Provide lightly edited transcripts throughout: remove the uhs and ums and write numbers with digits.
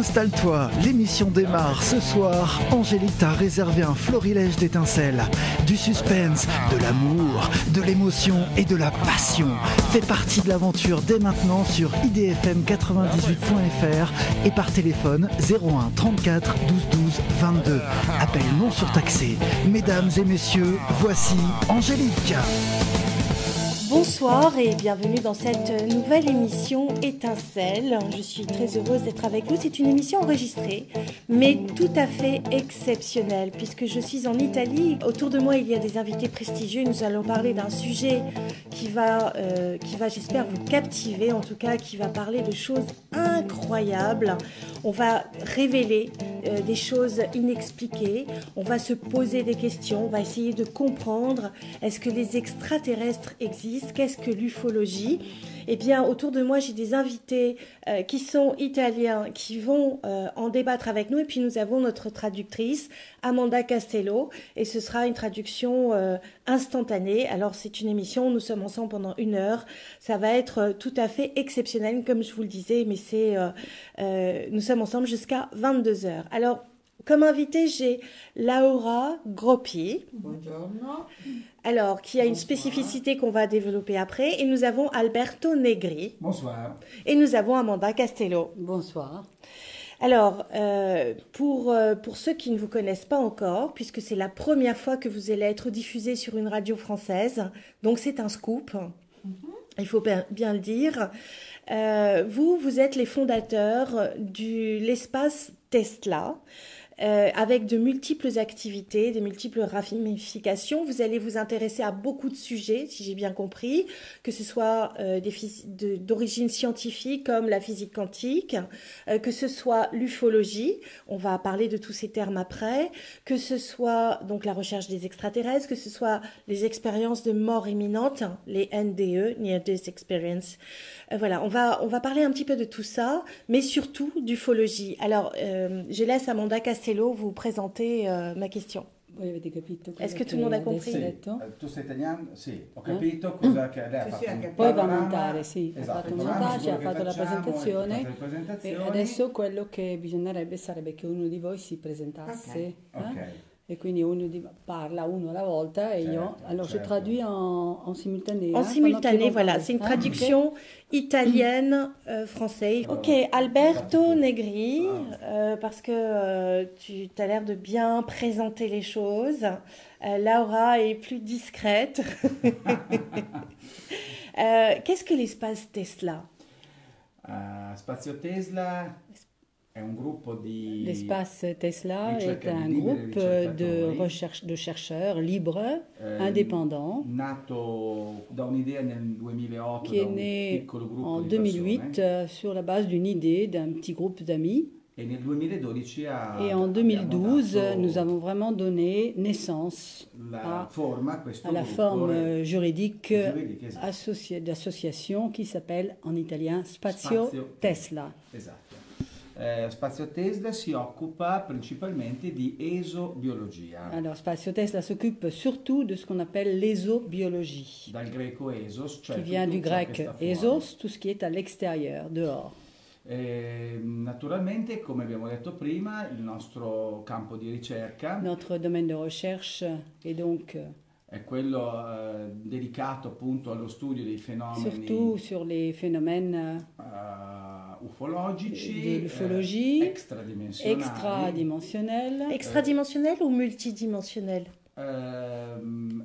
Installe-toi, l'émission démarre ce soir. Angélique t'a réservé un florilège d'étincelles, du suspense, de l'amour, de l'émotion et de la passion. Fais partie de l'aventure dès maintenant sur idfm98.fr et par téléphone 01 34 12 12 22. Appel non surtaxé. Mesdames et messieurs, voici Angélique. Bonsoir et bienvenue dans cette nouvelle émission Étincelle. Je suis très heureuse d'être avec vous. C'est une émission enregistrée, mais tout à fait exceptionnelle, puisque je suis en Italie. Autour de moi, il y a des invités prestigieux. Nous allons parler d'un sujet qui va j'espère, vous captiver, en tout cas, qui va parler de choses incroyables. On va révéler des choses inexpliquées. On va se poser des questions. On va essayer de comprendre. Est-ce que les extraterrestres existent ? Qu'est-ce que l'ufologie ? Eh bien, autour de moi, j'ai des invités qui sont italiens, qui vont en débattre avec nous. Et puis, nous avons notre traductrice, Amanda Castello. Et ce sera une traduction instantanée. Alors, c'est une émission, nous sommes ensemble pendant 1 heure. Ça va être tout à fait exceptionnel, comme je vous le disais. Mais nous sommes ensemble jusqu'à 22 heures. Alors, comme invité, j'ai Laura Groppi. Buongiorno. Alors, qui a une spécificité qu'on va développer après. Et nous avons Alberto Negri. Bonsoir. Et nous avons Amanda Castello. Bonsoir. Alors, pour ceux qui ne vous connaissent pas encore, puisque c'est la première fois que vous allez être diffusé sur une radio française, donc c'est un scoop, il faut bien le dire. Vous êtes les fondateurs de l'espace Tesla. Avec de multiples activités, de multiples ramifications. Vous allez vous intéresser à beaucoup de sujets, si j'ai bien compris, que ce soit d'origine scientifique comme la physique quantique, que ce soit l'ufologie, on va parler de tous ces termes après, que ce soit donc la recherche des extraterrestres, que ce soit les expériences de mort imminente, les NDE, Near Death Experience. Voilà, on va parler un petit peu de tout ça, mais surtout d'ufologie. Alors, je laisse Amanda Castello vous présenter ma question. Est-ce que tout le monde a compris? Tu sei italiano? Sì, ho capito cosa che lei ha fatto. Poi va a montare, sì, ha Esatto, fatto il montaggio, ha fatto la presentazione. le presentazioni. E adesso quello che bisognerebbe sarebbe che uno di voi si presentasse. Ok. Et quindi parla uno alla volta et io. Alors je traduis en simultané. En simultané, voilà, c'est une traduction italienne-française. Ok, Alberto Negri, parce que tu as l'air de bien présenter les choses. Laura est plus discrète. Qu'est-ce que l'espace Tesla? Spazio Tesla è un gruppo di L'espace Tesla est ricerca un di liberi groupe de ricercatori, de chercheurs libres, indépendants, nato da un'idea nel 2008 qui da est un né piccolo gruppo en di 2008 persone sur la base d'une idée d'un petit groupe d'amis. e nel 2012 Et en 2012, nous avons vraiment donné naissance la forma a questo à la gruppo forme juridique juridica, esatto. d'association qui s'appelle en italien Spazio Tesla. Esatto. Spazio Tesla si occupa principalmente di esobiologia. Alors, Spazio Tesla s'occupe surtout de ce qu'on appelle l'ésobiologie, Dal greco esos, cioè qui vient tutto du ciò che grec sta fuori. esos, tout ce qui est à l'extérieur, dehors. Naturalmente, come abbiamo detto prima, il nostro campo di ricerca Notre domaine de recherche est donc è quello dedicato appunto allo studio dei fenomeni surtout sur les phénomènes ufologici, de l'ufologie, extradimensionali, extradimensionnels. Extradimensionnel ou multidimensionnel?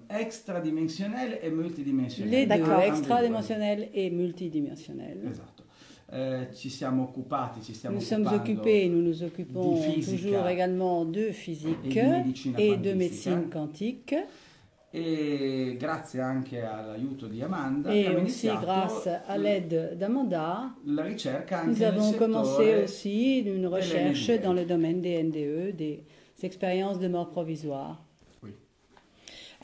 Extradimensionale e multidimensionale. Les deux, D'accord. extradimensionnels et multidimensionnels. Esatto. Ci siamo occupati, ci stiamo Nous sommes occupando occupés, nous nous occupons di fisica toujours également de physique e di medicina et de quantistica. médecine quantique. E grazie anche all'aiuto di Amanda Et abbiamo aussi iniziato grâce à l'aide d'Amanda, la ricerca anche nous nel avons commencé settore aussi une recherche NDE. dans le domaine des NDE, des expériences de mort provisoire. Oui.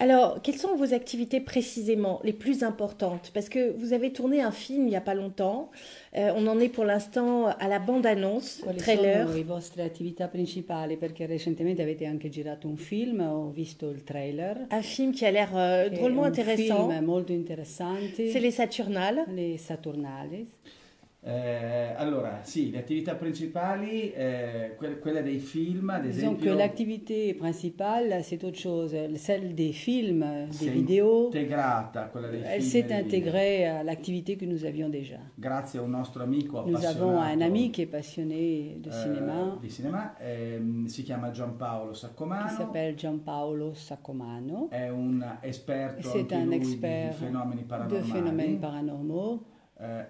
Alors, quelles sont vos activités précisément les plus importantes? Parce que vous avez tourné un film il n'y a pas longtemps. On en est pour l'instant à la bande-annonce, Quali trailer. sono le vostre attività principali? Perché recentemente avete anche girato un film, ho visto il trailer. Un film qui a l'air È drôlement un intéressant. film molto interessante. C'est les Saturnales. Les Saturnales. Allora, sì, le attività principali, quelle dei film, ad Disons que esempio, l'activité principale, c'est autre chose. Celle des films, si des è vidéos, integrata, quella dei elle film s'est e dei video. intégrée à l'activité que nous avions déjà. Grazie a un nostro amico Nous avons un appassionato ami qui est passionné de cinéma, di cinema, si chiama Giampaolo qui Saccomano, s'appelle Giampaolo Saccomano. è un esperto C'est anche un lui expert di fenomeni de paranormali, phénomènes paranormaux.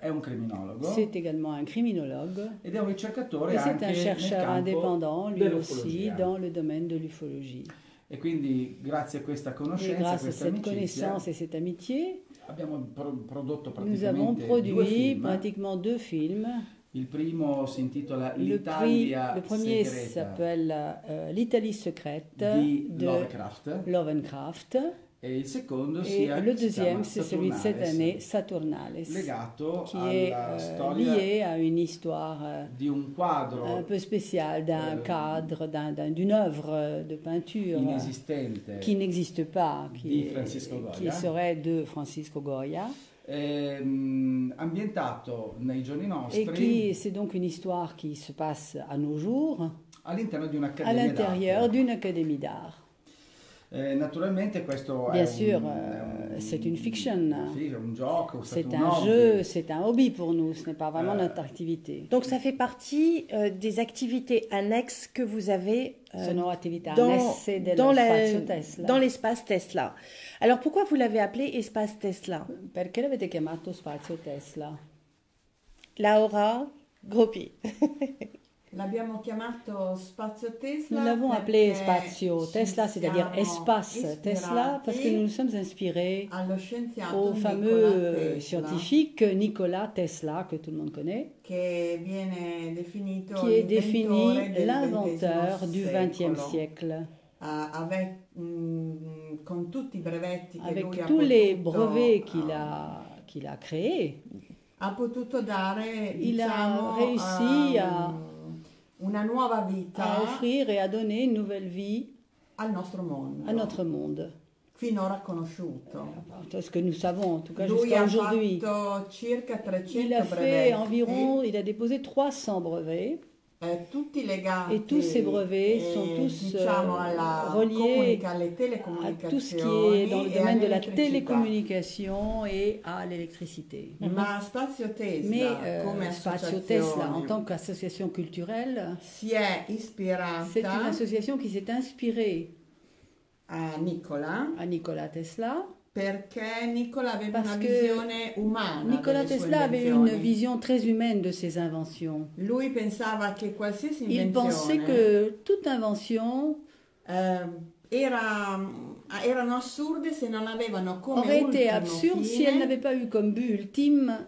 è un criminologo C'est également un criminologue. ed è un ricercatore Et c'est anche un nel chercheur campo indépendant, lui aussi, dell'ufologia. dans le domaine de l'ufologie. E quindi grazie a questa Et conoscenza, a grâce à questa cette amicizia, connaissance et cette amitié, abbiamo prodotto nous avons praticamente due produit film. pratiquement 2 films. Il primo si intitola Le L'Italia premier segreta s'appelle L'Italie secrète di de Lovecraft Lovecraft. e il secondo Et le si deuxième, chiama c'est celui de cette Saturnales, année, Saturnales, legato qui est alla storia lié à une histoire di un quadro un peu spéciale, d'un cadre, d'une œuvre de peinture inesistente qui n'existe pas, di Francisco Goya, qui serait de Francisco Goya, ambientato nei giorni et nostri qui c'est donc une histoire qui se passe à nos jours all'interno di à un'accademia l'intérieur d'arte. d'une académie d'art. Naturalmente questo Bien è sûr, un c'est une fiction. un gioco, C'est un un hobby. jeu, c'est un hobby pour nous, ce n'est pas vraiment notre activité. Donc ça fait partie des activités annexes que vous avez Sono attività dans, annesse dello dans, spazio Tesla. dans l'espace Tesla. Alors pourquoi vous l'avez appelé espace Tesla? Perché l'avete chiamato spazio Tesla? Laura Groppi. L'abbiamo chiamato Spazio Tesla. Nous l'avons perché appelé spazio ci Tesla, c'est-à-dire siamo espace Tesla, parce que nous nous sommes inspirés allo scienziato au Nikola fameux Tesla, scientifique Nikola Tesla, que tout le monde connaît, che viene definito qui est défini l'inventore del l'inventeur XX du XXe secolo. siècle, Con tutti i brevetti che avec lui ha tous les potuto, brevets qu'il a créés. ha potuto dare, Il a diciamo, réussi à una nuova vita offrir et à donner une nouvelle vie al nostro mondo, à notre monde. finora conosciuto. Ce que nous savons, en tout cas Lui jusqu'à ha aujourd'hui. fatto circa 300 Il a fait brevetti, environ, il a déposé 300 brevets. tutti legati Et tous ces brevets sont tous diciamo alla reliés alle à telecomunicazioni tout ce qui est dans le e domaine de la all'elettricità. télécommunication et à l'électricité. Ma Spazio Tesla, Mais come Spazio associazione, Tesla, en tant qu'association culturelle, si è c'est une ispirata association qui s'est inspirée a Nikola à Nikola Tesla, perché Nikola aveva parce una que visione umana Nikola delle sue Tesla avait une invenzioni. vision très humaine de ses inventions. Lui pensava che qualsiasi Il pensait invenzione que toute invention erano assurde se non avevano come aurait été ultimo absurde si elle fine n'avait pas eu comme but ultime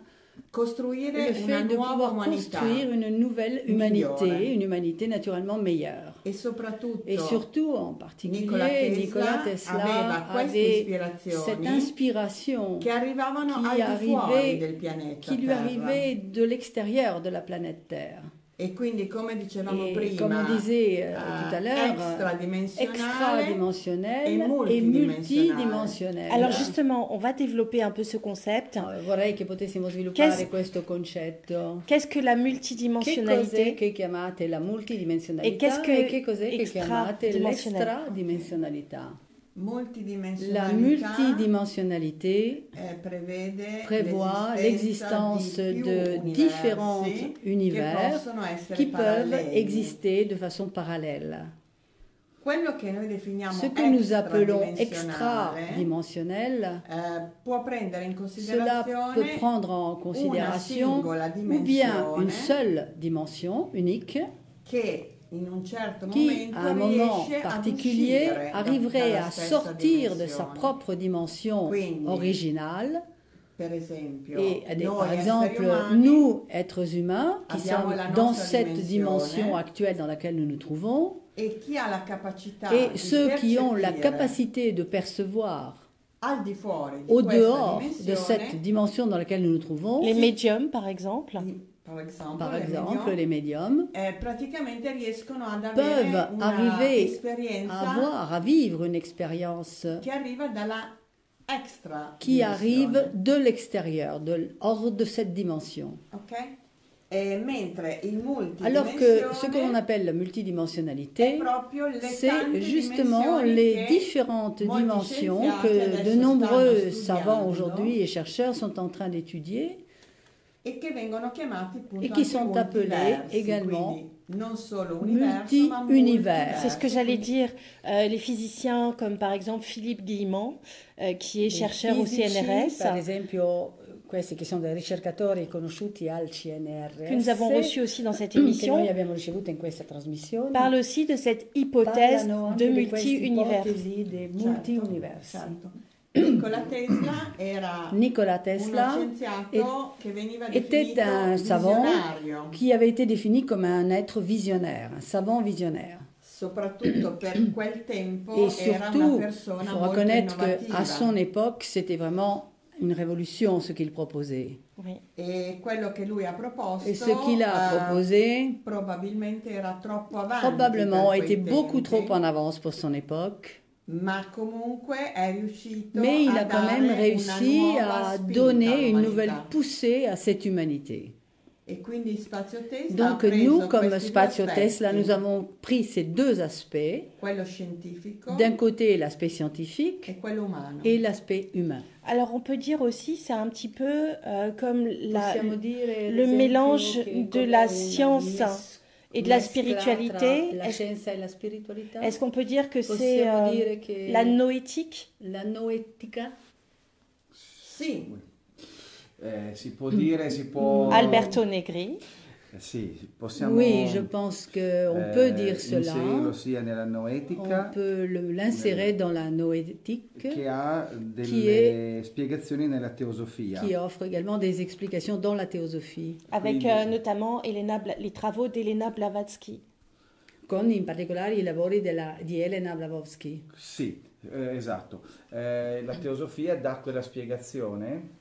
costruire le una fait de nuova pouvoir umanità construire une nouvelle humanité, migliore. une humanité naturellement meilleure. e soprattutto Et surtout, en particulier, Nikola Nikola Tesla Tesla aveva queste avait ispirazioni cette inspiration che arrivavano qui al di fuori del arrivait, pianeta qui lui Terra. arrivait de l'extérieur de la planète Terre. E quindi, come dicevamo Et prima, comme on disait tout à l'heure, extradimensionale extradimensionnel et et multidimensionnel. multidimensionnel. Alors justement, on va développer un peu ce concept. Vorrei che potessimo sviluppare Qu'est-ce- questo concetto. Qu'est-ce que la Che cos'è multidimensionnalité? che chiamate la multidimensionalità E che cos'è che chiamate extradimensionalità? l'extradimensionalità? La Multidimensionalità multidimensionnalité prevede prévoit l'existence di più de universi différents che univers possono essere qui peuvent paralleli. exister de façon parallèle. Quello che noi definiamo Ce que nous appelons extradimensionnale extradimensionnel, può prendere in cela considerazione peut prendre en considération singola ou bien une dimensione seule dimension unique che in un certo qui, momento à un moment riesce ad particulier, uscire arriverait dalla à stessa sortir de sa dimensione. propre dimension Quindi, originale. Per esempio, Et noi par esseri exemple, umani nous, êtres humains, qui abbiamo sommes la dans nostra cette dimension dimensione actuelle dans laquelle nous nous trouvons, e chi ha la capacità et di ceux qui ont la percepire capacité de percevoir al di fuori di au questa dehors de dimensione, cette dimension dans laquelle nous nous trouvons, Les médiums, par exemple. par exemple les médiums, praticamente riescono ad peuvent avere una arriver esperienza à vivre une expérience che arriva dalla extra qui dimensione. arrive de l'extérieur, hors de cette dimension. Ok? Mentre il Alors que ce que l'on multidimensione appelle la è multidimensionnalité, proprio le c'est tante justement dimensioni les che différentes molti dimensions scienziati que adesso de nombreux stanno savants studiando aujourd'hui et chercheurs sont en train d'étudier e che vengono chiamati appunto et qui anche sont appelés multiversi, également quindi non solo universo, ma multi-univers. C'est ce que j'allais dire. Les physiciens comme par exemple Philippe Guillemont, qui est chercheur au Fisici, CNRS, per esempio, questi che sono dei ricercatori conosciuti al CNRS, que nous avons reçu aussi dans cette che noi émission, abbiamo ricevuto in questa trasmissione, parle aussi de cette hypothèse parlano anche de di questa multi-univers. ipotesi dei multi-universi. Certo. Nikola Tesla era Nikola uno Tesla scienziato che veniva était definito un savant visionario, qui avait été défini comme un être visionnaire, un savant visionnaire. soprattutto per quel tempo Et era una surtout, il persona faut molto reconnaître innovativa. qu'à son époque, c'était vraiment une révolution ce qu'il proposait. Oui. E quello che lui ha proposto Et ce qu'il a proposé, probabilmente era troppo avanti probablement, per quei était beaucoup tempi, trop en avance pour son époque. ma comunque è riuscito Mais il a a quand même dare réussi una nuova à spinta donner une all'umanità. nouvelle poussée à cette humanité. E quindi Spazio Tesla Donc ha preso nous, comme questi Spazio due Tesla, aspetti, nous avons pris ces deux aspects. quello scientifico D'un côté, l'aspect scientifique e quello umano. et l'aspect humain. Alors on peut dire aussi, c'est un petit peu comme Possiamo dire, le l'esempio mélange che de come la una science et de la mescla spiritualité. tra la scienza e la spiritualità. Est-ce qu'on peut dire que c'est Possiamo dire che la noétique? la noetica? Sì, Si può dire, si può... Alberto Negri. Sì, possiamo Oui, je pense qu'on peut dire cela. inserirlo sia nella On noetica peut l'insérer dans la noétique, che ha qui delle spiegazioni nella teosofia. qui offre également des explications dans la théosophie, Avec Quindi- notamment les travaux d'Elena Blavatsky. con in particolare i lavori di Elena Blavatsky. Sì, esatto. La teosofia dà quella spiegazione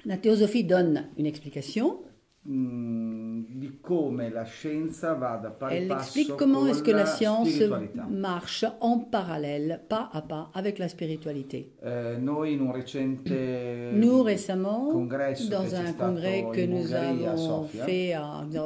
La théosophie donne une explication. Di come la scienza va da pari Elle passo explique comment con est-ce que la la science spiritualità. marche en parallèle, pas à pas, avec la spiritualité. Noi in un recente Nous, récemment, congresso che dans c'è un stato congrès que in nous Bulgaria, a avons Sofia, fait,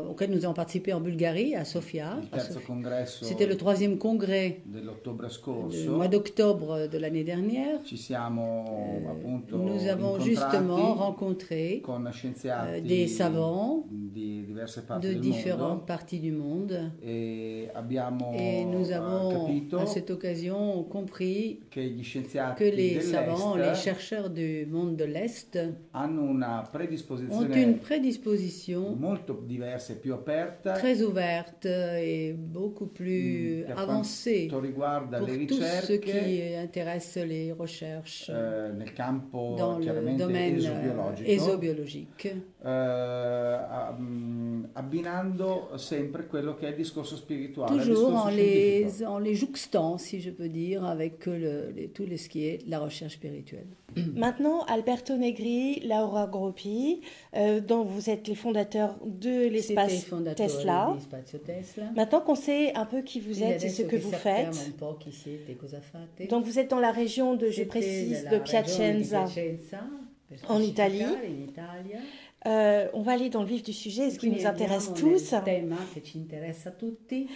auquel nous avons participé en Bulgarie, à Sofia. il terzo congresso C'était le troisième congrès dell'ottobre du scorso, mois d'octobre de l'année dernière. ci siamo appunto Nous avons incontrati justement rencontré con scienziati des savants di diverse parti de del différentes mondo parties du monde. e abbiamo Et nous avons, capito à cette occasion, compris che gli scienziati que les savants, les dell'Est chercheurs du monde de l'Est hanno una ont predisposizione une prédisposition molto diversa e più aperta très ouverte et beaucoup plus per avancée quanto riguarda pour le tout ce ricerche qui intéresse les recherches nel campo dans le chiaramente domaine esobiologico, ésobiologique, abbinando sempre quello che è il discorso spirituale, il toujours discorso scientifico. en les jouxtant, si je peux dire, avec tout ce qui est la recherche spirituelle. Maintenant, Alberto Negri, Laura Groppi, dont vous êtes les fondateurs de l'espace Siete i fondatori Tesla. di Spazio Tesla. Maintenant qu'on sait un peu qui vous E êtes et ce adesso que che vous sappiamo faites, un po' chi siete e cosa fate. donc vous êtes dans la région de, je Siete précise, nella de regione di Piacenza. Piacenza, per En Italie. specificare, in Italia. On va aller dans le vif du sujet, ce qui Quindi nous intéresse andiamo nel tous. tema che ci interessa a tutti,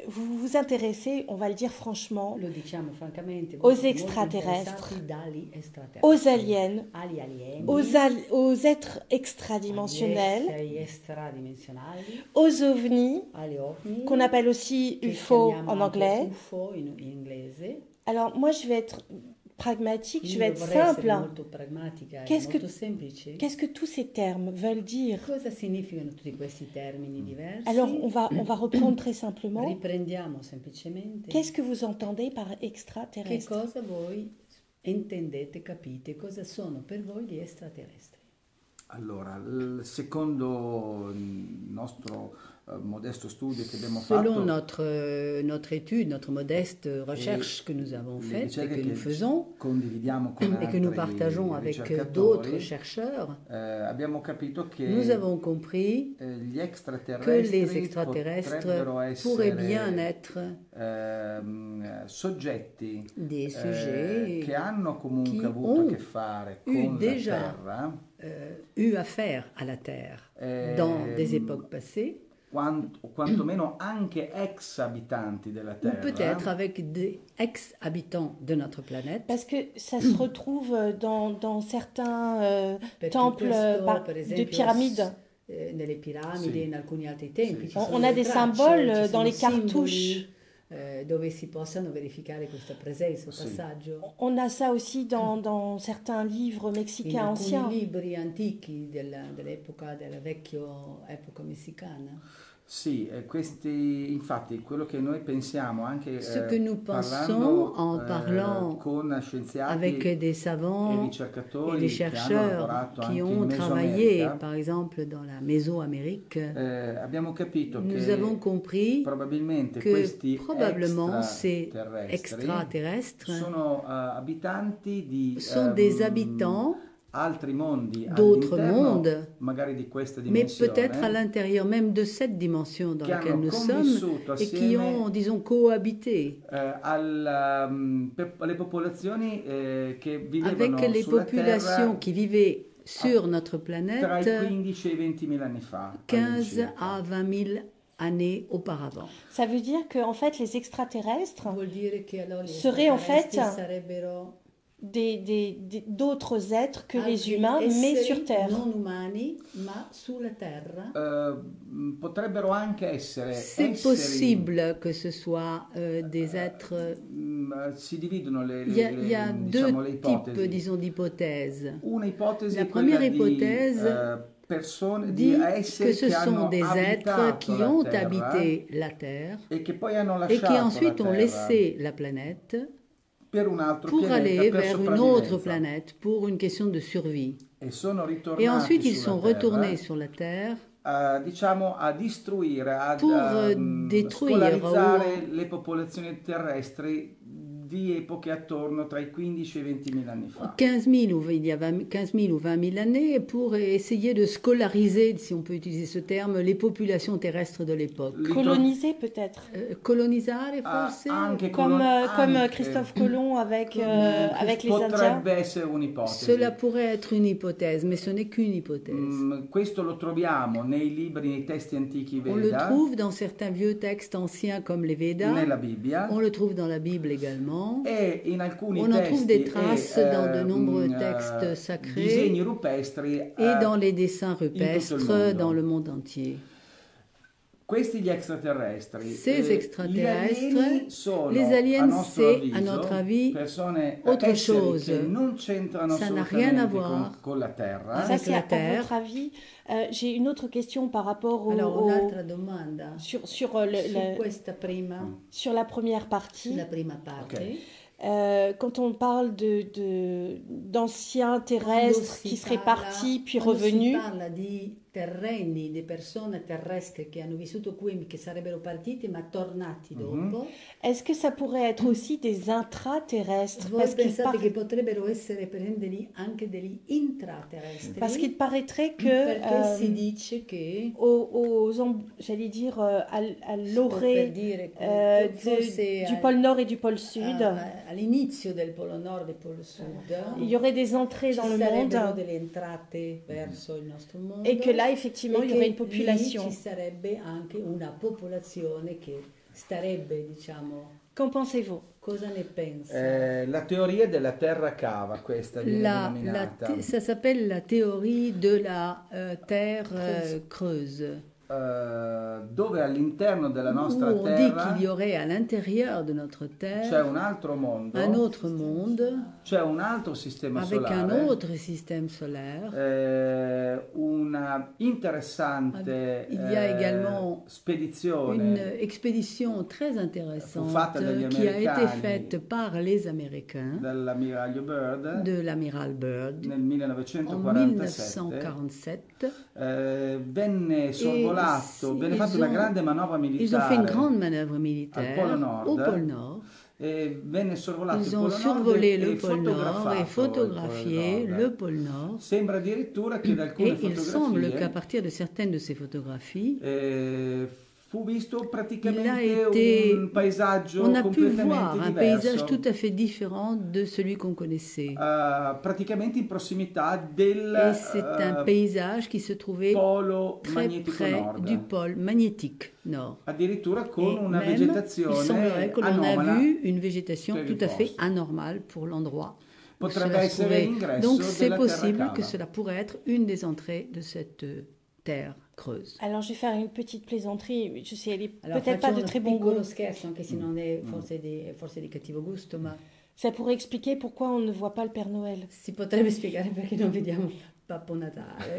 Vous vous intéressez, on va le dire franchement, lo diciamo francamente, Aux voi siete molto extraterrestres, interessati dagli extraterrestri, aux aliens, agli alieni, aux êtres agli extradimensionnels, esseri extradimensionali, aux ovnis, agli ovni, qu'on appelle aussi che UFO chiamiamo en anche anglais. UFO in inglese. Alors moi je vais être pragmatique, je vais Io être vorrei essere simple. molto pragmatica e Qu'est-ce que- molto semplice. Qu'est-ce que tous ces termes veulent dire? Cosa significano tutti questi termini diversi? Alors on va reprendre très simplement. Riprendiamo semplicemente. Qu'est-ce que vous entendez par Che extraterrestre? cosa voi intendete, capite, cosa sono per voi gli extraterrestri? Allora, secondo il nostro modesto studio che abbiamo Selon fatto, notre étude, notre modeste recherche que nous avons le faite et ricerche que nous che faisons condividiamo con et que nous altri partageons avec d'autres ricercatori, chercheurs, abbiamo capito che nous avons compris gli que extraterrestri les extraterrestres potrebbero pourraient bien essere être soggetti des sujets che hanno comunque qui avuto a ont che fare eu con la déjà Terra, eu affaire à la Terre dans des époques passées, o quantomeno anche ex abitanti della ou Terra. peut-être avec des ex-habitants de notre planète. Parce que ça se retrouve dans certains Perché temples questo, per de esempio, pyramides. Nelle piramidi Sì. e in alcuni altri templi Sì. ci sono On a delle des tracce, symboles ci dans sono les simboli, cartouches. dove si possano verificare questa presenza o Sì. passaggio. On a ça aussi dans certains livres In mexicains alcuni anciens. libri antichi dell'epoca, della vecchia epoca messicana. Sì, questi, infatti, quello che noi pensiamo anche Ce que nous parlando pensons en parlant con scienziati avec des e savants ricercatori et des che hanno chercheurs lavorato qui anche ont in travaillé, Mesoamerica, par exemple, dans la Mésoamérique, abbiamo capito nous che avons compris probabilmente que questi probablement ces extraterrestri extraterrestres sono abitanti di sont des habitants altri mondi d'autres all'interno mondes, magari di questa mais dimensione, peut-être à l'intérieur même de cette dimension dans che laquelle hanno nous sommes convissuto et qui assieme ont, disons, cohabité alle popolazioni che vivevano avec les sulla populations Terra qui vivaient sur notre tra i planète 15 e i 20.000 anni fa. 15 all'incirca. à 20 000 années auparavant. Ça veut dire que en fait, les extraterrestres, Vuol dire che allora gli Serait, en extraterrestri fait, sarebbero d'autres êtres que les altri humains, mais esseri sur Terre. non umani, ma sulla Terra. Potrebbero anche essere C'est esseri, possible que ce soit des êtres. si dividono Il y a diciamo, le deux types, ipotesi. disons, d'hypothèses. Una ipotesi La è quella première di hypothèse persone, dit di que esseri ce che sont hanno des êtres abitato qui la ont Terra habité la Terre e che poi hanno et qui lasciato ensuite la ont Terra laissé la planète per un altro pour pianeta aller per vers une autre sopravvivenza. planète pour une question de survie. E sono ritornati Et ensuite ils sulla sont Terra, retournés sur la Terre diciamo a distruire, pour détruire scolarizzare le popolazioni terrestri di epoche attorno tra i 15 e i 20.000 anni fa. 15 000 ou il y a 15 000 ou 20 000 années pour essayer de scolariser, si on peut utiliser ce terme, les populations terrestres de l'époque. Colonisés peut-être. Colonisare forse? Anche Comme anche- Christophe Colomb avec les Indiens. potrebbe essere un'ipotesi. Cela pourrait être une hypothèse, mais ce n'est qu'une hypothèse. Questo lo troviamo nei libri, nei testi antichi On le Veda, trouve dans certains vieux textes anciens comme les Védas, nella Bibbia, on le trouve dans la Bible également. e in alcuni On en trouve testi des traces e, dans de nombreux textes sacrés disegni rupestri et dans les dessins tutto il rupestres mondo. dans le monde entier. Questi gli extraterrestri, Ces gli extraterrestres, alieni sono, les aliens, a nostro c'est, avviso, à notre avis, persone, autre esseri chose. che non c'entrano Ça n'a rien à assolutamente voir con la Terra. Ça, avec c'est la à Terre. votre avis. J'ai une autre question par rapport Alors, un'altra domanda sur su questa prima, sur la première partie. sulla prima parte. Ok. Quand on parle d'anciens terrestres qui seraient partis puis revenus, Si parla di terreni, di persone terrestri che hanno vissuto qui, che sarebbero partiti ma tornati dopo. est-ce que ça pourrait être aussi des intraterrestres? Voi pensate che potrebbero essere per esempio anche degli intraterrestri? Parce qu'il paraîtrait Perché si que dice che j'allais dire à per l'orée dire che forse du pôle Nord et du pôle Sud, all'inizio del Polo Nord e Polo Sud il y aurait des entrées dans ci le sarebbero monde delle entrate verso il nostro mondo et que là, effectivement, il y e aurait che une population. lì ci sarebbe anche una popolazione che starebbe, diciamo, Qu'en pensez-vous? cosa ne pensa? La teoria della terra cava, questa viene denominata. Ça s'appelle la théorie de la terre creuse. Dove all'interno della Où nostra on dit terra qu'il y aurait à l'intérieur de notre c'è terre un altro mondo, un autre monde c'è un altro sistema avec un solare, autre système solaire. una interessante Il y a également spedizione Une expédition très intéressante fatta dagli qui a été americani faite par les Américains dell'ammiraglio Byrd de l'amiral Byrd nel en 1947. 1947 Venne et sorvolata sorvolato, viene fatta una grande manovra Ils ont fait une militare grande manœuvre militaire Polo Nord. au pôle Nord. e venne sorvolato il Ils ont Polo Nord survolé e le pôle Nord fotografato et il photographié Polo le Nord. pôle Nord. Sembra addirittura che da alcune Et il semble qu'à fotografie partir de certaines de ces photographies, fu visto il a praticamente été, un paesaggio on a pu completamente voir un paysage diverso, tout à fait différent de celui qu'on connaissait. praticamente in prossimità del Et c'est un paysage qui se trouvait polo très magnetico près nord, du pôle magnétique nord. addirittura con Et una même, il vegetazione semblerait que l'on a anomala. vu une végétation per tout il à fait posto. anormale pour l'endroit où Potrebbe cela se essere trouvait. l'ingresso Donc c'est della terra possible cava. que cela pourrait être une des entrées de cette terre creuse. Alors, je vais faire une petite plaisanterie. Je sais, elle est Alors, peut-être pas de très bon goût. scherzo, anche se non è forse di cattivo gusto, ma Ça pourrait expliquer pourquoi on ne voit pas le Père Noël. si potrebbe spiegare perché non vediamo Babbo Natale.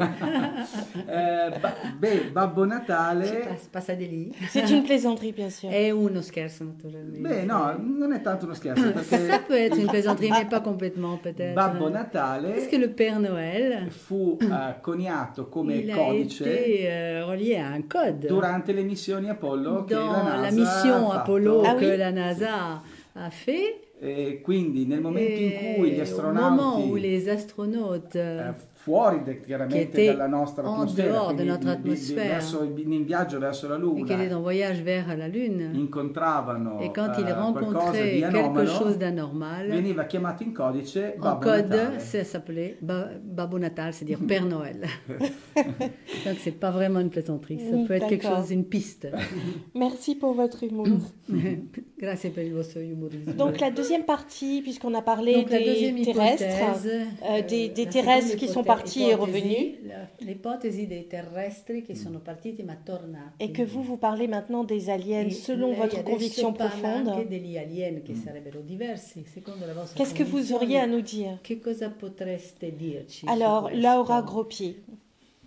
Babbo Natale, Passa di lì. C'est une plaisanterie, bien sûr. È uno scherzo, naturalmente. no, non è tanto uno scherzo, Ça perché peut être une plaisanterie, mais pas complètement peut-être. Babbo Parce Natale que le Père Noël, fu coniato come il a codice été relié à un code. durante le missioni Apollo che la Dans NASA la mission ha fatto. Apollo Ah que oui? la NASA a fait, E quindi nel momento in cui gli au moment où astronauti les astronautes fuori che chiaramente était dalla nostra en atmosfera, dehors de quindi notre atmosphère, in viaggio verso la et qui étaient Luna, en voyage vers la Lune, incontravano et quand ils qualcosa rencontraient di quelque anomalo, chose d'anormal, veniva chiamato in codice en Babbo code, Natale. ça s'appelait Babbo Natal, c'est-à-dire Père Noël. Donc c'est pas vraiment une plaisanterie, ça peut être quelque D'accord. chose, une piste. Merci pour votre humour. Grazie per il vostro umorismo. Donc, la deuxième partie, puisqu'on a parlé Donc, la des deuxième terrestres, ipotèse, des la terrestres seconda qui sont ipotesi- partis et revenus, l'ipotesi dei terrestri che sono partiti ma tornati. et que vous parlez maintenant des aliens E selon lei votre adesso conviction parla profonde. anche degli alien che sarebbero diversi, secondo la vostra Qu'est-ce que vous convinzione. auriez à nous dire? Che cosa potreste dirci? Alors, su questo? Laura Gros-Pied.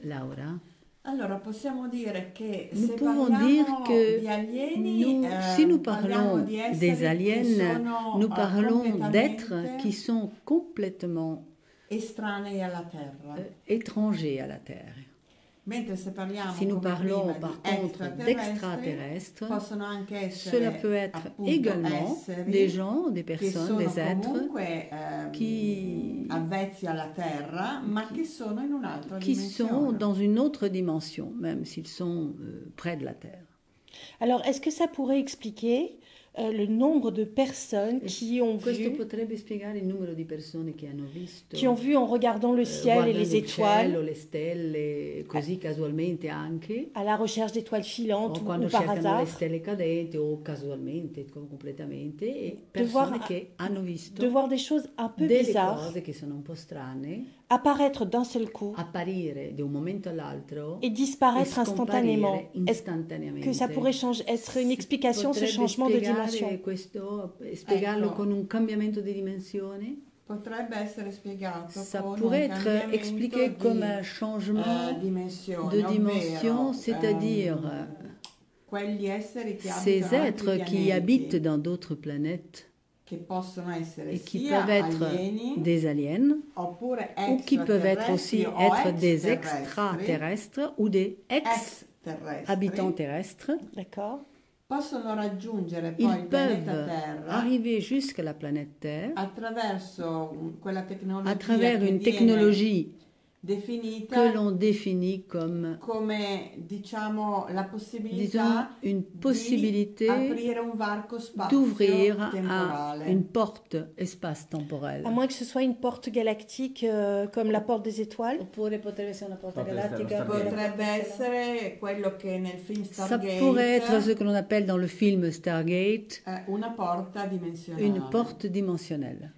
Laura? Allora, possiamo dire che Nous se pouvons parliamo dire que di alieni, si nous parliamo parlons di esseri des che aliens, sono, nous parlons completamente d'êtres qui sont complètement estranei alla Terra. étrangers à la Terre. Mentre se parliamo Si nous come parlons prima par di contre extraterrestri, d'extraterrestres, possono anche essere cela peut être appunto également esseri des gens, des che personnes, sono des êtres comunque qui, avvezzi alla Terra, ma che sono in un'altra qui sont dimensione. dans une autre dimension, même s'ils sont près de la Terre. Alors, est-ce que ça pourrait expliquer le nombre de personnes qui ont Questo vu, potrebbe spiegare il numero di persone che hanno visto en regardant le ciel et guardando les il cielo, étoiles, le stelle, così casualmente anche, à la recherche d'étoiles filantes o ou quando par cercano le hasard, stelle cadenti o casualmente, completamente, e De voir- persone che hanno visto de voir des choses un peu delle bizarres cose che sono un po' strane apparaître d'un seul coup apparire da un momento all'altro et e disparaître instantanément. scomparire Est-ce istantaneamente. que ça pourrait être une explication, ce Potrebbe changement de spiegare dimension? questo, spiegarlo Ecco. con un cambiamento di dimensione? Potrebbe essere spiegato Ça con pourrait un être cambiamento expliqué di, comme un changement dimensione, de dimension, ovvero, c'est-à-dire quegli esseri che ces abitano êtres altri qui pianeti, habitent dans d'autres planètes che possono essere et qui sia peuvent être alieni des aliens oppure ou qui peuvent être aussi extraterrestri o être des extraterrestri, extraterrestres ou des extraterrestri, ex-habitants terrestres. D'accord. possono raggiungere poi Ils il pianeta peuvent Terra arriver jusqu'à la planète Terre attraverso quella tecnologia à travers che une viene technologie definita que l'on définit comme, come diciamo la disons, possibilità une di possibilité aprire un varco d'ouvrir à spazio-temporale. une porte espace-temporelle. À moins que ce soit une porte galactique comme la porte des étoiles. Oppure potrebbe essere una porta Potrebbe essere galattica. lo Stargate. Potrebbe essere quello che nel film Ça Stargate pourrait être ce que l'on appelle dans le film Stargate una porta dimensionale une porte dimensionnelle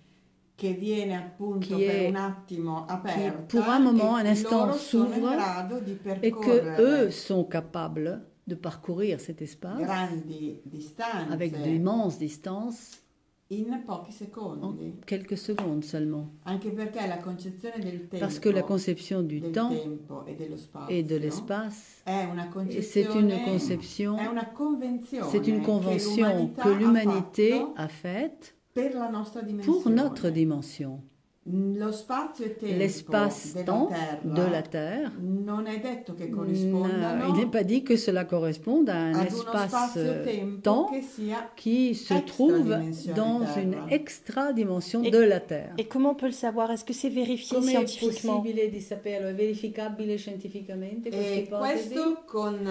che viene appunto qui per est- un attimo aperta pour un moment, e un instant loro sono in s'ouvre grado di et que percorrere eux sont capables de parcourir cet espace grandi distanze avec d'immenses distances in pochi en secondi, quelques secondes seulement. anche perché la concezione del tempo, Parce que la conception du del temps tempo e dello spazio et de l'espace, è una et c'est une concezione, conception, è una convenzione c'est une convention que l'humanité a faite per la nostra pour dimensione. notre dimension. Lo spazio e tempo della l'espace-temps de la Terra Terre. non è detto che Il corrispondano n'est pas dit que cela corresponde à un ad uno spazio-tempo espace-temps che sia qui se trouve extra-dimensione dans Terra. une extra-dimension Et- de la Terre. Et comment on peut le savoir? Est-ce que c'est vérifié Come è scientifiquement? possibile di saperlo? È verificabile scientificamente questa E ipotesi? questo con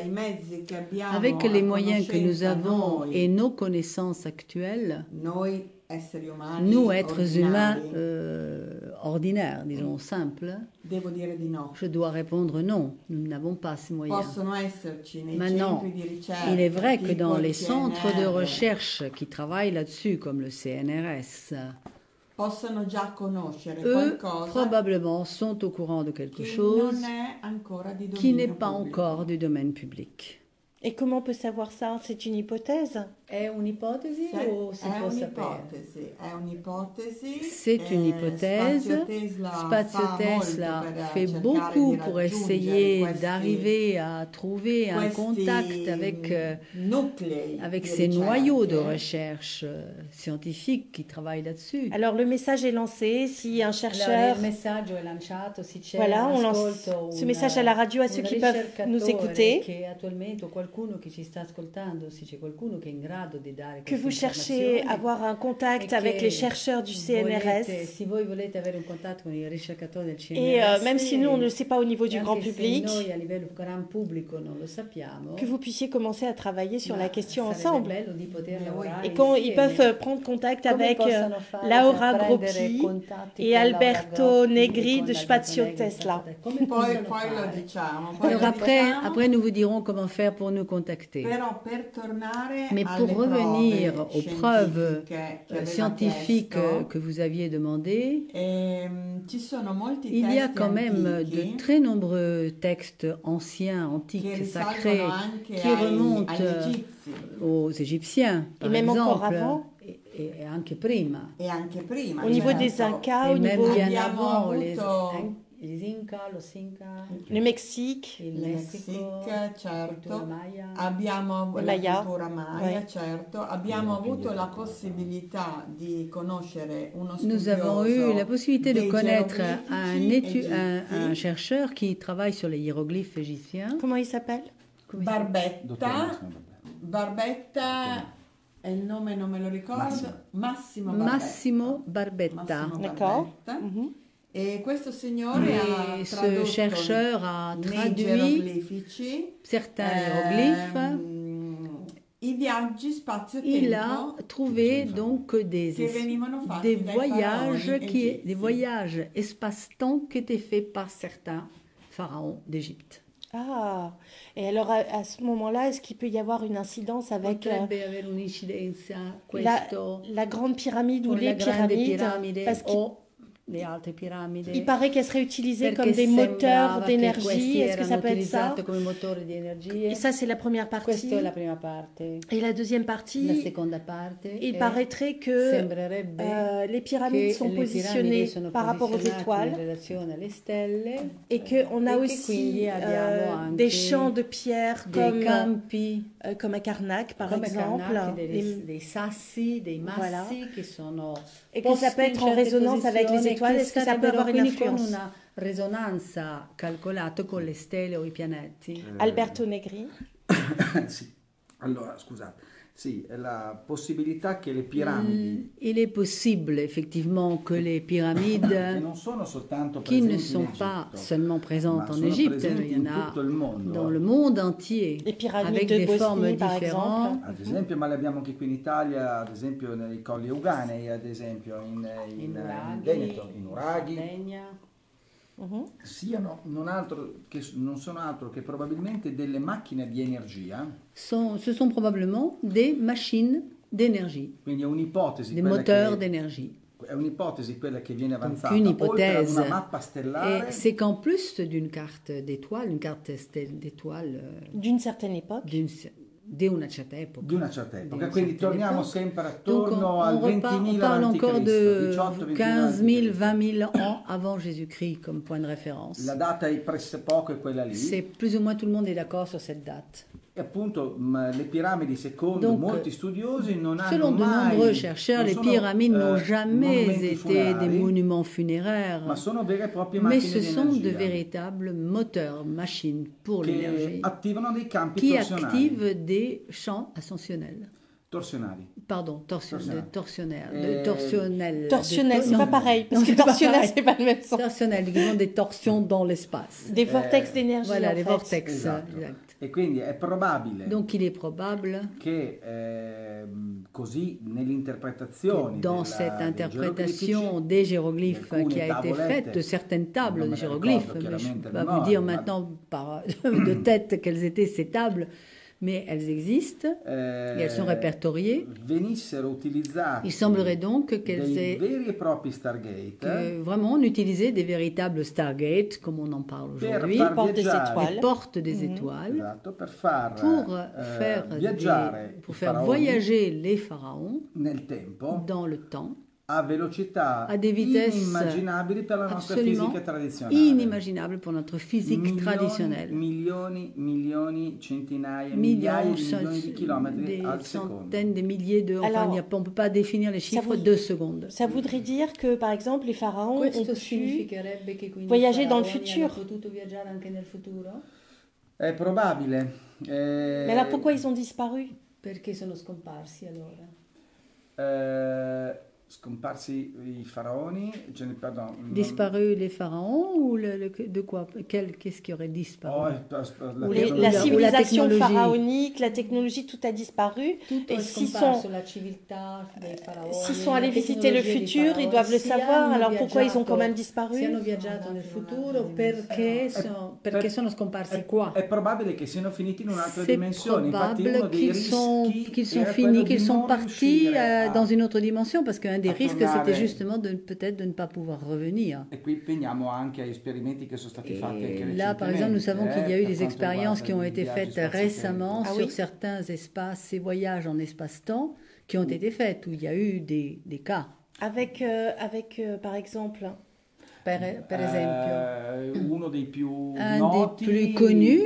i mezzi che abbiamo Avec a les moyens que nous conoscenza avons noi, et nos connaissances actuelles, noi esseri umani nous, êtres humains ordinari, ordinaires, disons simples, devo dire di no. je dois répondre non, nous n'avons pas ces moyens. Possono esserci nei Maintenant, centri di ricerca, il est vrai que dans tipo il les centres de CNR, recherche qui travaillent là-dessus, comme le CNRS, possono già conoscere eux qualcosa probablement sont au courant de quelque che chose non è ancora di qui n'est dominio pas pubblico. encore du domaine public. Et comment on peut savoir ça? C'est une hypothèse? È un'ipotesi o si È può sapere? un'ipotesi. C'est une hypothèse. Spazio Tesla fait beaucoup pour essayer d'arriver à trouver un contact avec ces noyaux de recherche scientifique qui travaillent là-dessus. Alors le message est lancé, si un Alors, chercheur... il messaggio è lanciato, se c'è Voilà, un on lance ascolto, ce message à la radio à ceux qui peuvent nous ricercatore écouter, che attualmente o qualcuno che ci sta ascoltando, se c'è qualcuno che è in grado di dare que queste vous cherchez informazioni, à avoir un contact e avec che les chercheurs du CNRS. se voi volete avere un contatto con i ricercatori del CNRS, Et même si nous, on ne le sait pas au niveau du anche grand se public, noi a livello gran pubblico non lo sappiamo, que vous puissiez commencer à travailler sur ma la question sarebbe ensemble. bello di poter lavorare Et quand ils insieme. peuvent prendre contact Come avec possono fare Laura per prendere Groppi contatti et con Alberto Laura Groppi, Negri con de Alberto Spazio Negri, Tesla. come Poi possono lo fare? diciamo. Alors après, nous vous dirons comment faire pour nous contacter. Però per tornare Mais alle pour revenir prove aux preuves scientifiche che aveva scientifiques chiesto, que vous aviez demandées, ci sono molti il y a testi quand même antichi de très nombreux textes anciens, che antiques, sacrés, risalgono anche qui remontent agli egizi aux Égyptiens, par même encore exemple, avant. et anche prima. e anche prima. Au niveau certo. des Incas, Et au même niveau bien abbiamo avant, avuto les Incas, los Incas, du Mexique, il il Messico, Mexico, certo. cultura Maya. Abbiamo Il la Maya. cultura Maya, Ouais. certo. Abbiamo avuto la possibilità di conoscere uno Nous avons studioso eu la possibilité de dei connaître geroglifici un egizi, chercheur qui travaille sur les hiéroglyphes égyptiens. comment il s'appelle? Barbetta. Barbetta è il nome, non me lo ricordo. Massimo Barbetta. Massimo Barbetta. Massimo D'accord. Barbetta. Mhm. E questo signore ha Et ce tradotto chercheur a nei traduit geroglifici certains hiéroglyphes. I viaggi Il a spazio-tempo trouvé donc che venivano fatti des dai voyages, faraoni egizi. des voyages espace-temps qui étaient faits par certains pharaons d'Égypte. Ah, et alors à ce moment-là, est-ce qu'il peut y avoir une incidence avec Potrebbe avere un'incidenza questo la grande pyramide ou con la les grande pyramides? piramide Parce qu'il o le altre piramidi. il paraît qu'elles seraient utilisées Perché comme des moteurs sembrava che d'énergie. questi Est-ce que ça erano peut être ça? utilizzati come motori di energie. Et ça, c'est la première partie. Questa è la prima parte. Et la deuxième La partie, seconda parte il è- paraîtrait que sembrerebbe les pyramides che sont le positionnées piramidi sono par rapport aux posizionate in étoiles relazione alle stelle et qu'on a e che aussi quindi abbiamo anche des champs de pierre dei campi comme à Karnak, par come exemple, Karnak, les- dei sassi, dei massi Voilà. che sono et que ça peut être en posti in certe résonance avec les posizioni étoiles. che Est-ce que ça peut starebbero avoir une quindi con influence? una risonanza calcolata con le stelle o i pianeti. Alberto Negri. Sì. Allora, scusate. Sì, è la possibilità che le piramidi, Il est possible effectivement que les che pyramides non sono soltanto qui ne presenti sont in pas Egitto, seulement présentes ma en sono Égypte, presenti il y en in a tutto il mondo. dans le monde entier, Les pyramides avec de des formes Bosnie, par différentes. exemple. Ad esempio, ma le abbiamo anche qui in Italia, ad esempio nei Colli Euganei, ad esempio in Veneto, in Uraghi, Sardegna. Mhm. non sono altro che probabilmente delle macchine di energia, Ce sont probablement des machines d'énergie, quindi è un'ipotesi, des quella moteurs che, d'énergie. è un'ipotesi quella che viene avanzata, Une oltre ad hypothèse. una mappa stellare, Et c'est qu'en plus d'une carte d'étoiles, une carte d'étoiles D'une certaine époque. di una certa epoca. di una certa Di epoca, una quindi certa torniamo epoca. sempre Donc attorno al on 20.000 parle encore a.C., de 18-20.000 15 000, a.C. 20 000 ans avant Jésus-Christ comme point de référence. La data è pressopoco è quella lì. C'est plus ou moins tout le monde est d'accord sur cette date. E appunto le piramidi, secondo Donc, molti studiosi, non hanno selon de mai, nombreux chercheurs, les pyramides n'ont jamais été funerari, des monuments funéraires, ma sono vere e proprie mais macchine ce di sont de energia véritables moteurs, machines pour che l'énergie, attivano dei campi qui torsionali. activent des champs ascensionnels. Torsionali. Pardon, torsionnel. Torsionnel, Non, c'est pas pareil, parce non, que c'est pas torsionnel, pareil. c'est pas le même sens. Torsionnel, qui ont des torsions dans l'espace. Des vortex d'énergie. Voilà, en les fait. vortex. Esatto. Exact. E quindi è probabile Donc il est probable che così nell'interpretazione dans cette interprétation des hiéroglyphes qui a été faite, de certaines tables de hiéroglyphes, mais je ne peux pas vous dire maintenant de tête quelles étaient ces tables, mais elles existent et elles sont répertoriées. venissero utilizzati Il semblerait donc qu'elles dei aient veri e propri Stargate vraiment on utilisait des véritables Stargates, comme on en parle aujourd'hui, far porte des viaggiare, étoiles. les portes des étoiles, esatto, per far pour faire, viaggiare pour i faire faraoni voyager les pharaons nel tempo dans le temps, a velocità à des vitesses inimmaginabili per la nostra absolument fisica tradizionale. inimaginable pour notre physique traditionnelle. Milioni, centinaia, Millions, migliaia di milioni di chilometri des al secondo. centaines, des milliers de... Enfin, Alors, on ne peut pas définir les chiffres vous- 2 secondes. Ça voudrait dire que, par exemple, les pharaons ont Questo pu... significherebbe che quindi voyager i dans le faraoni futur. hanno potuto viaggiare anche nel futuro? È probabile. Mais alors pourquoi ils ont disparu? Perché sono scomparsi allora? Scomparsi i faraoni, pardon, Disparu les pharaons ou de quoi? Qu'est-ce qui aurait disparu? Ou la ou la civilisation technologie. pharaonique, la technologie, tout a disparu. Tutto Et è s'ils scomparso, sont, la civiltà dei faraoni, s'ils sont la allés visiter le tecnologia dei futur, ils faraoni. doivent le Si savoir. hanno Alors pourquoi ils ont quand même viaggiato- disparu? Si hanno viaggiato nel futuro, perché sono scomparsi qua? È probabile che siano finiti in un'altra C'est dimensione. Infatti uno probable dei qu'ils sont rischi era finis, quello qu'ils di sont non partis riuscire a- dans une autre dimension, parce qu'un des a risques, tornare. c'était justement peut-être de ne pas pouvoir revenir. E qui veniamo anche agli esperimenti che sono stati fatti anche Et là, par exemple, nous savons qu'il y a eu des per quanto expériences qui ont riguarda été i viaggi faites spazio-tempo. récemment Ah sur oui? certains espaces, ces voyages en espace-temps qui ont été faits, où il y a eu des cas. Avec, par exemple, Per esempio, Uno dei più un noti, des plus connus,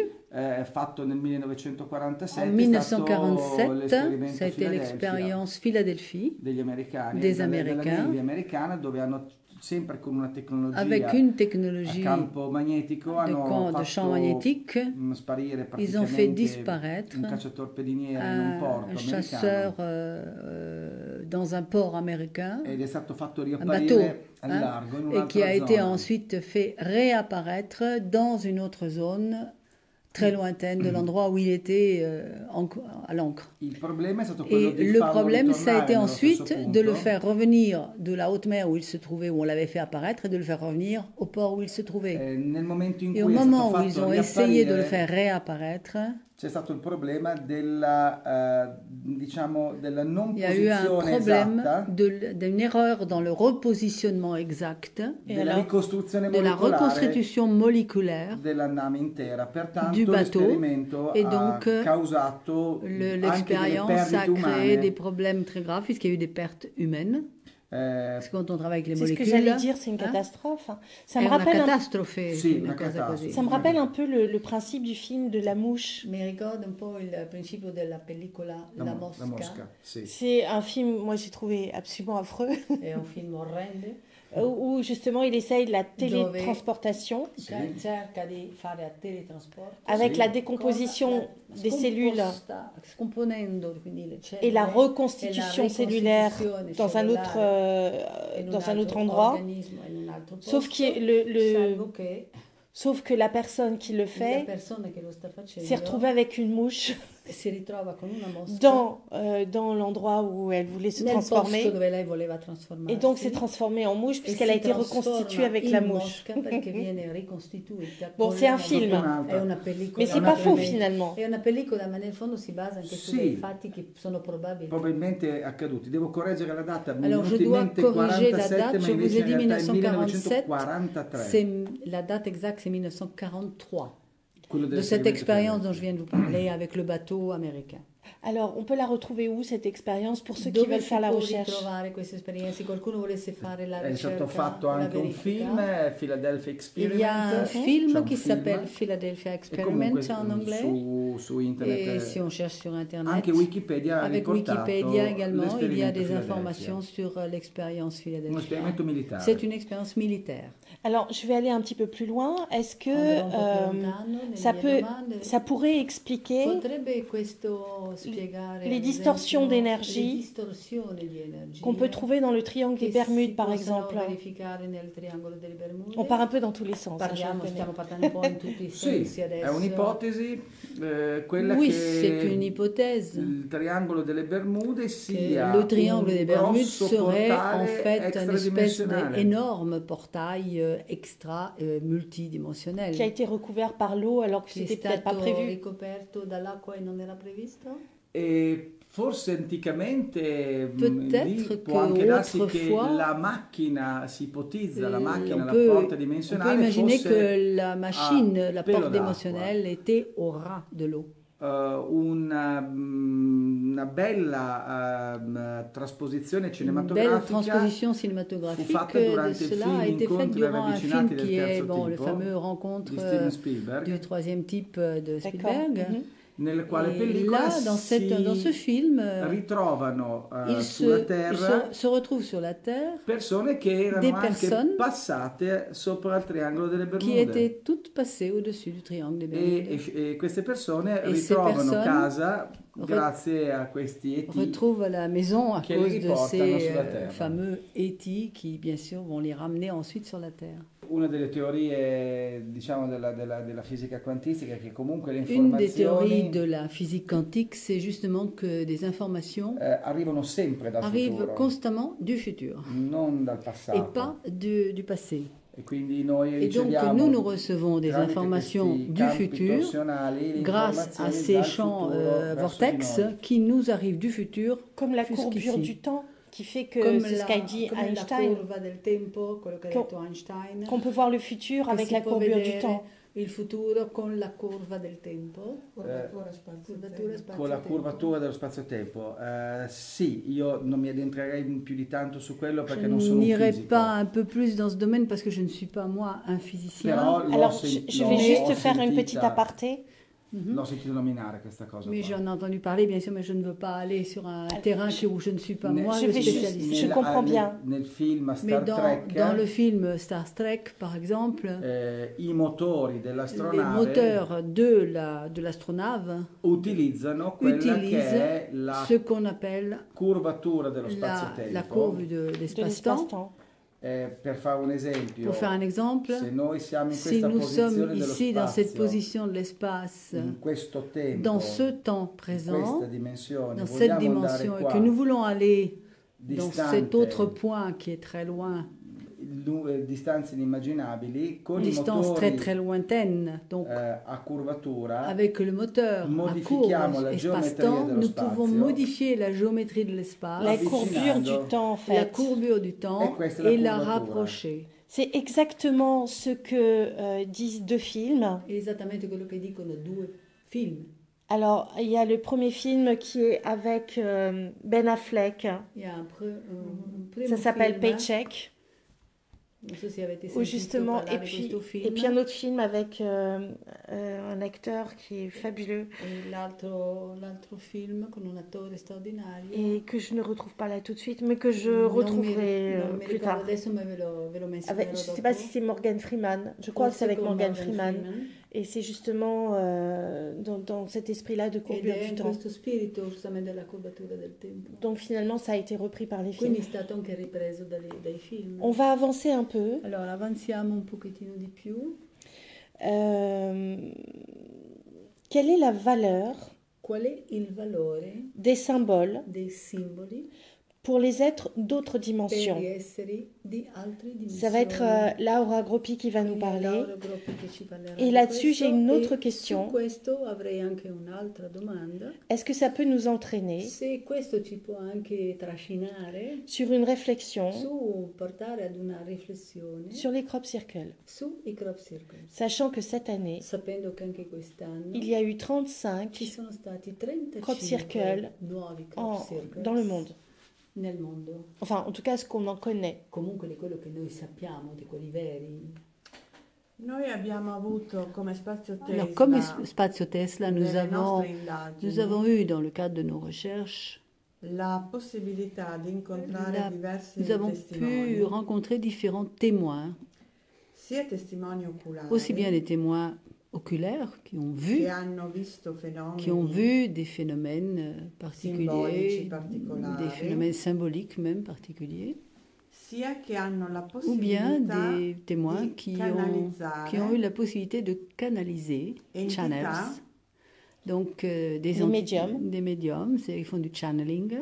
fatto nel 1947, en è stato 1947, l'esperimento ça a été Philadelphia l'expérience Philadelphie, degli americani, des della Américains, Navy americana, dove hanno sempre con una tecnologia avec une a technologie campo magnetico hanno de champ fatto magnétique. sparire Ils ont fait praticamente disparaître un cacciatorpediniere in un porto un chasseur dans un port américain, ed è stato fatto un bateau, riapparire al largo in et qui a un'altra été zona. ensuite fait réapparaître dans une autre zone très lointaine de l'endroit où il était à l'ancre. Il problema è stato quello Et di le farlo problème, ça a ritornare été nello stesso ensuite de le punto. faire revenir de la haute mer où il se trouvait, où on l'avait fait apparaître, et de le faire revenir au port où il se trouvait. Nel momento in Et au cui è moment stato où ils fatto ont essayé de le riapparire, faire réapparaître, c'è stato il problema della della non il y a eu un posizione problème esatta d'une erreur dans le repositionnement exact, della ricostruzione de la molecolare reconstitution moléculaire della nave intera. Pertanto du bateau, l'esperimento et ha donc causato anche delle l'expérience a perdite créé umane. des problèmes très graves puisqu'il y a eu des pertes humaines. Parce que quand on travaille avec les c'est ce molécules, que j'allais dire, c'est une hein, catastrophe. Ça è me una rappelle un, catastrofe. Sì, una una cosa catastrofe. così. ça me rappelle un peu le principe du film de la mouche. Mi ricorda un po' il principio della pellicola La Mosca. La Mosca, sì. C'est un film, moi j'ai trouvé absolument affreux, È un film orrendo. où justement il essaye la télétransportation Cerca di fare a teletrasporto. avec la décomposition des cellules Scomponendo quindi le cellule et la reconstitution cellulaire dans un autre endroit. Sauf Sauf que la personne qui le fait s'est retrouvée avec une mouche si ritrova con una mosca dans l'endroit où elle voulait se nel transformer. posto dove lei voleva trasformarsi. Et donc s'est transformée en mouche E puisqu'elle a si été reconstituée avec la trasforma in mouche. mosca perché viene ricostituita Bon, con c'est la un mosca. film. È una pellicola. Mais c'est pas faux finalement. È una pellicola, ma nel fondo si basa anche su Sì. dei fatti che sono probabili. Probabilmente accaduti. Devo correggere la data, mi è Alors, je venuto in dois mente corriger la 47, date. ma Je vous invece ai in dit realtà è 1947. 1943. La date exacte, c'est 1943. Quello De cette dell'esperimento expérience Philadelphia. dont je viens de vous parler avec le bateau américain. Alors, on peut la retrouver où, cette expérience, pour ceux qui veulent faire la recherche? È stato fatto anche un film, Philadelphia Experiment. Il y a un film qui s'appelle Philadelphia Experiment en anglais. Su internet. Et si on cherche sur Internet, anche Wikipedia avec Wikipédia également, il y a des informations sur l'expérience Philadelphia. Un esperimento militare. C'est une expérience militaire. Alors, je vais aller un petit peu plus loin. Est-ce que ça pourrait expliquer les distorsions d'énergie qu'on peut trouver dans le triangle des Bermudes, par exemple? On part un peu dans tous les sens. Sì, è un'ipotesi, quella oui, che c'est une hypothèse. Il triangolo delle Bermude sia le triangle des Bermudes serait en fait une espèce extradimensionale d'énorme portail extra multidimensionnel. Qui a été recouvert par l'eau alors que c'était peut-être pas prévu. Ricoperto dall'acqua e non era previsto? E forse anticamente Peut-être può anche darsi che autrefois, la macchina si ipotizza, la macchina, la on porta peut dimensionale imaginer fosse que la machine, a la pelo porte d'acqua. dimensionnelle était au ras de l'eau. Una bella trasposizione Une cinematografica belle transposition fu cinématographique fatta de durante il cela film a été faite Incontri durant un ravvicinati film del qui est terzo le tipo fameux Rencontre di Steven Spielberg, du troisième type de Spielberg. nel quale Et pellicola là, dans ce film, ritrovano il sulla Terra se retrouve sur la Terre persone che erano des anche personnes passate sopra il triangolo delle qui Bermude étaient toutes passées au-dessus du triangle des Bermudes. e queste persone E ces ritrovano personnes casa grazie a questi ET retrouvent la maison à che cause li de riportano ces sulla Terra. fameux ET qui, bien sûr, vont les ramener ensuite sur la Terre. Una delle teorie, diciamo, della fisica quantistica è che comunque le Une des théories informazioni de la physique quantique, c'est justement que des informations arrivano sempre dal arrivent futuro, constamment du futur non dal et passato. pas du passé. E quindi noi Et donc riceviamo nous recevons des tramite informations questi du campi futur torsionali le grâce à informazioni ces dal champs futuro verso vortex di noi. qui nous arrivent du futur. Comme la Jusqu'ici. courbure du temps qui fait que Comme c'est ce qu'a dit come Einstein, la curva del tempo, quello che ha Qu'on- detto Einstein. qu'on peut voir le futur che avec si la può courbure du vedere temps. il futuro con la curva del tempo. Curvatura spazio-tempo. Con la spazio-tempo. curvatura dello spazio-tempo. Sì, io non mi addentrerei più di tanto su quello Je perché non sono un n'irai fisico. pas un peu plus dans ce domaine parce que je ne suis pas moi un physicien. Però l'ho Alors, sen- je l'ho- vais juste l'ho faire une sentita- petite aparté. L'ho sentito nominare questa cosa Mais qua. j'en ai entendu parler, bien sûr, mais je ne veux pas aller sur un terrain où je ne suis pas moi je le vais juste- spécialiste. je comprends bien. Nel film Mais Star Trek, dans le film Star Trek, par exemple, i motori les dell'astronave moteurs de l'astronave utilizzano quella che utilisent è la ce qu'on appelle curvatura dello la spazio-tempo. courbe De d'espace-temps. l'espace-temps. Per fare un esempio, Pour faire un exemple, se noi siamo in si questa nous posizione sommes dello ici dans cette spazio, position de l'espace, in questo tempo, dans ce temps in présent, questa dimensione, dans cette vogliamo andare dimension, et qua, que nous voulons aller dans distante, cet autre point qui est très loin, distanze inimmaginabili, con i distance motori très très lointaine, donc a curvatura, avec le moteur à modifichiamo courbe la espace-temps, geometria dello nous pouvons spazio, modifier la géométrie de l'espace, La Avvicinando. courbure du temps, en fait. la courbure du E temps questa è la et la curvatura. rapprocher. C'est exactement ce que disent deux films. Esattamente quello che dicono due film. Alors, il y a le premier film qui est avec Ben Affleck. Il y a un primo Ça s'appelle film, Paycheck. non so se avete Où sentito justement, parlare di questo film. et puis un autre film avec un acteur qui est fabuleux E l'altro film con un attore straordinario. et que je ne retrouve pas là tout de suite, mais que je Non retrouverai non mi plus ricordo tard. adesso, ma ve lo menzionerò Avec, je ne sais dopo. pas si c'est Morgan Freeman. Je crois que c'est avec Forse con Morgan Freeman. Freeman. Et c'est justement dans cet esprit-là de Ed courbure è du in temps. questo spirito justamente della curvatura del tempo. Donc finalement, ça a été repris par les films. Quindi è stato anche ripreso dai film. On va avancer un peu. Allora avanziamo un pochettino di più. Quelle est la valeur Qual è il valore des symboles dei simboli pour les êtres d'autres dimensions. Per gli esseri di altre dimensioni. Ça va être Laura Groppi qui va nous parler. Laura Groppi che ci parlerà Et di là-dessus, j'ai questo. une autre E question. su questo avrei anche un'altra domanda. Est-ce que ça peut nous entraîner Se questo ci può anche trascinare sur une réflexion su portare ad una riflessione sur les crop circles, sui crop circles, sachant que cette année, sapendo che anche quest'anno il y a eu ci 35 sono stati 35 crop circles nuovi crop circles dans le monde. nel mondo, Enfin, en tout cas, ce qu'on en connaît. comunque di quello che noi sappiamo, di quelli veri. Noi abbiamo avuto come Spazio Tesla, Alors, comme Spazio Tesla, nous nelle nostre avons indagini, eu dans le cadre de nos recherches, la possibilità di incontrare diversi nous avons pu testimoni, rencontrer différents témoins, sia testimoni oculari aussi bien des témoins oculaires qui ont che hanno visto fenomeni vu des phénomènes simbolici particuliers, particolari, des phénomènes symboliques même particuliers, sia che hanno la ou bien possibilità des témoins di qui canalizzare ont eu la possibilité de canaliser, entità, channels, donc des médiums. des médiums, ils font du channeling,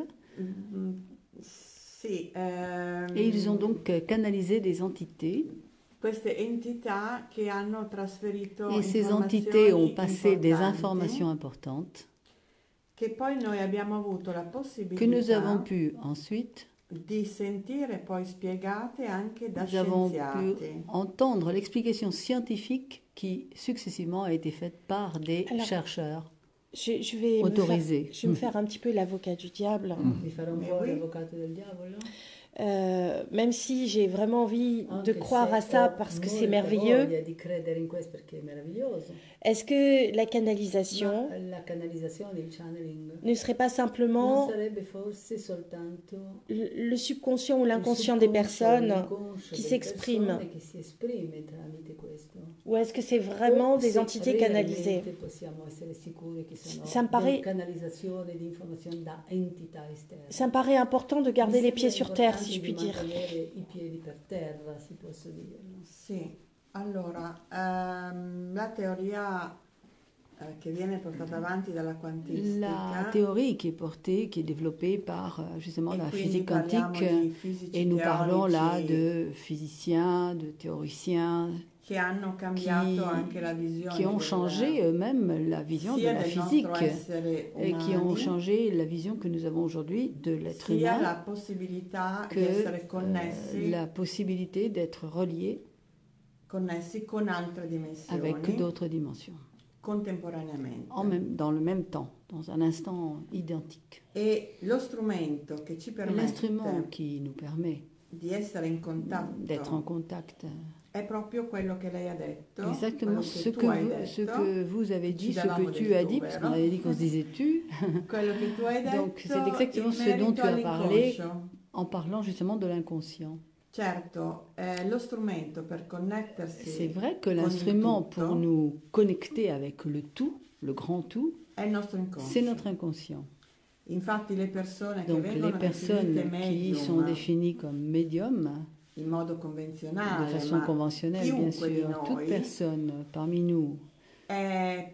sì, et ils ont donc canalisé des entités, queste entità che hanno trasferito et ces informazioni entités ont passé des importanti, informations importantes che poi noi abbiamo avuto la que nous avons possibilità pu ensuite, di sentire poi spiegate anche da nous avons pu scienziati. entendre l'explication scientifique qui successivement a été faite par des Alors, chercheurs. Je vais Autorisé. je vais me faire un petit peu l'avocat du diable. Vi farò un Mais po' oui. l'avvocato del diavolo. Même si j'ai vraiment envie de Anche croire se à ça ho parce que molta c'est merveilleux, voglia di credere in questo perché è meraviglioso. est-ce que la canalisation Ma la canalizzazione, il channeling, ne serait pas non simplement sarebbe forse soltanto le subconscient ou il l'inconscient des subconscio, personnes l'inconscio qui delle s'expriment? persone che si esprime tramite questo? Ou est-ce que c'est vraiment O des se entités canalisées? realmente possiamo essere sicuri che sono Ça me paraît- canalizzazione di informazioni da entità esterne. Ça me paraît important de garder Mi les pieds sembra sur terre, importante si je di puis dire. mantenere i piedi per terra, si posso dire. Sì, allora, la teoria che viene portata avanti dalla La quantistica, théorie qui est portée, qui est développée par justement e la quindi physique parliamo quantique, di fisici et nous parlons là teorici de physiciens, de théoriciens, che hanno cambiato anche la visione qui ont changé eux-mêmes la vision de sia la del physique nostro essere et qui ont umani, changé la vision que nous avons aujourd'hui de l'être sia la humain, possibilità di que essere connessi, la possibilité d'être relié connessi con altre dimensioni avec d'autres dimensions, contemporaneamente. dans le même temps, dans un instant identique. E lo strumento che ci Et l'instrument permette qui nous permet di essere in d'être en contatto contact, è proprio quello che lei ha detto, exactement quello ce che tu hai ce detto, que vous avez dit, Ci ce davamo que tu del as tu, dit, parce vero? qu'on avait dit qu'on se disait tu, quello che tu hai detto donc c'est exactement in ce dont tu merito as parlé all'inconscio. en parlant justement de l'inconscient. Certo, lo strumento per connettersi C'est vrai que con il l'instrument tutto pour nous connecter avec le tout, le grand tout, è il nostro inconscio. c'est notre inconscient. Infatti le persone che Donc les vengono personnes definite qui sont medium définies comme médiums, in modo de convenzionale, façon ma conventionnelle bien chiunque di sûr, toute noi personne parmi nous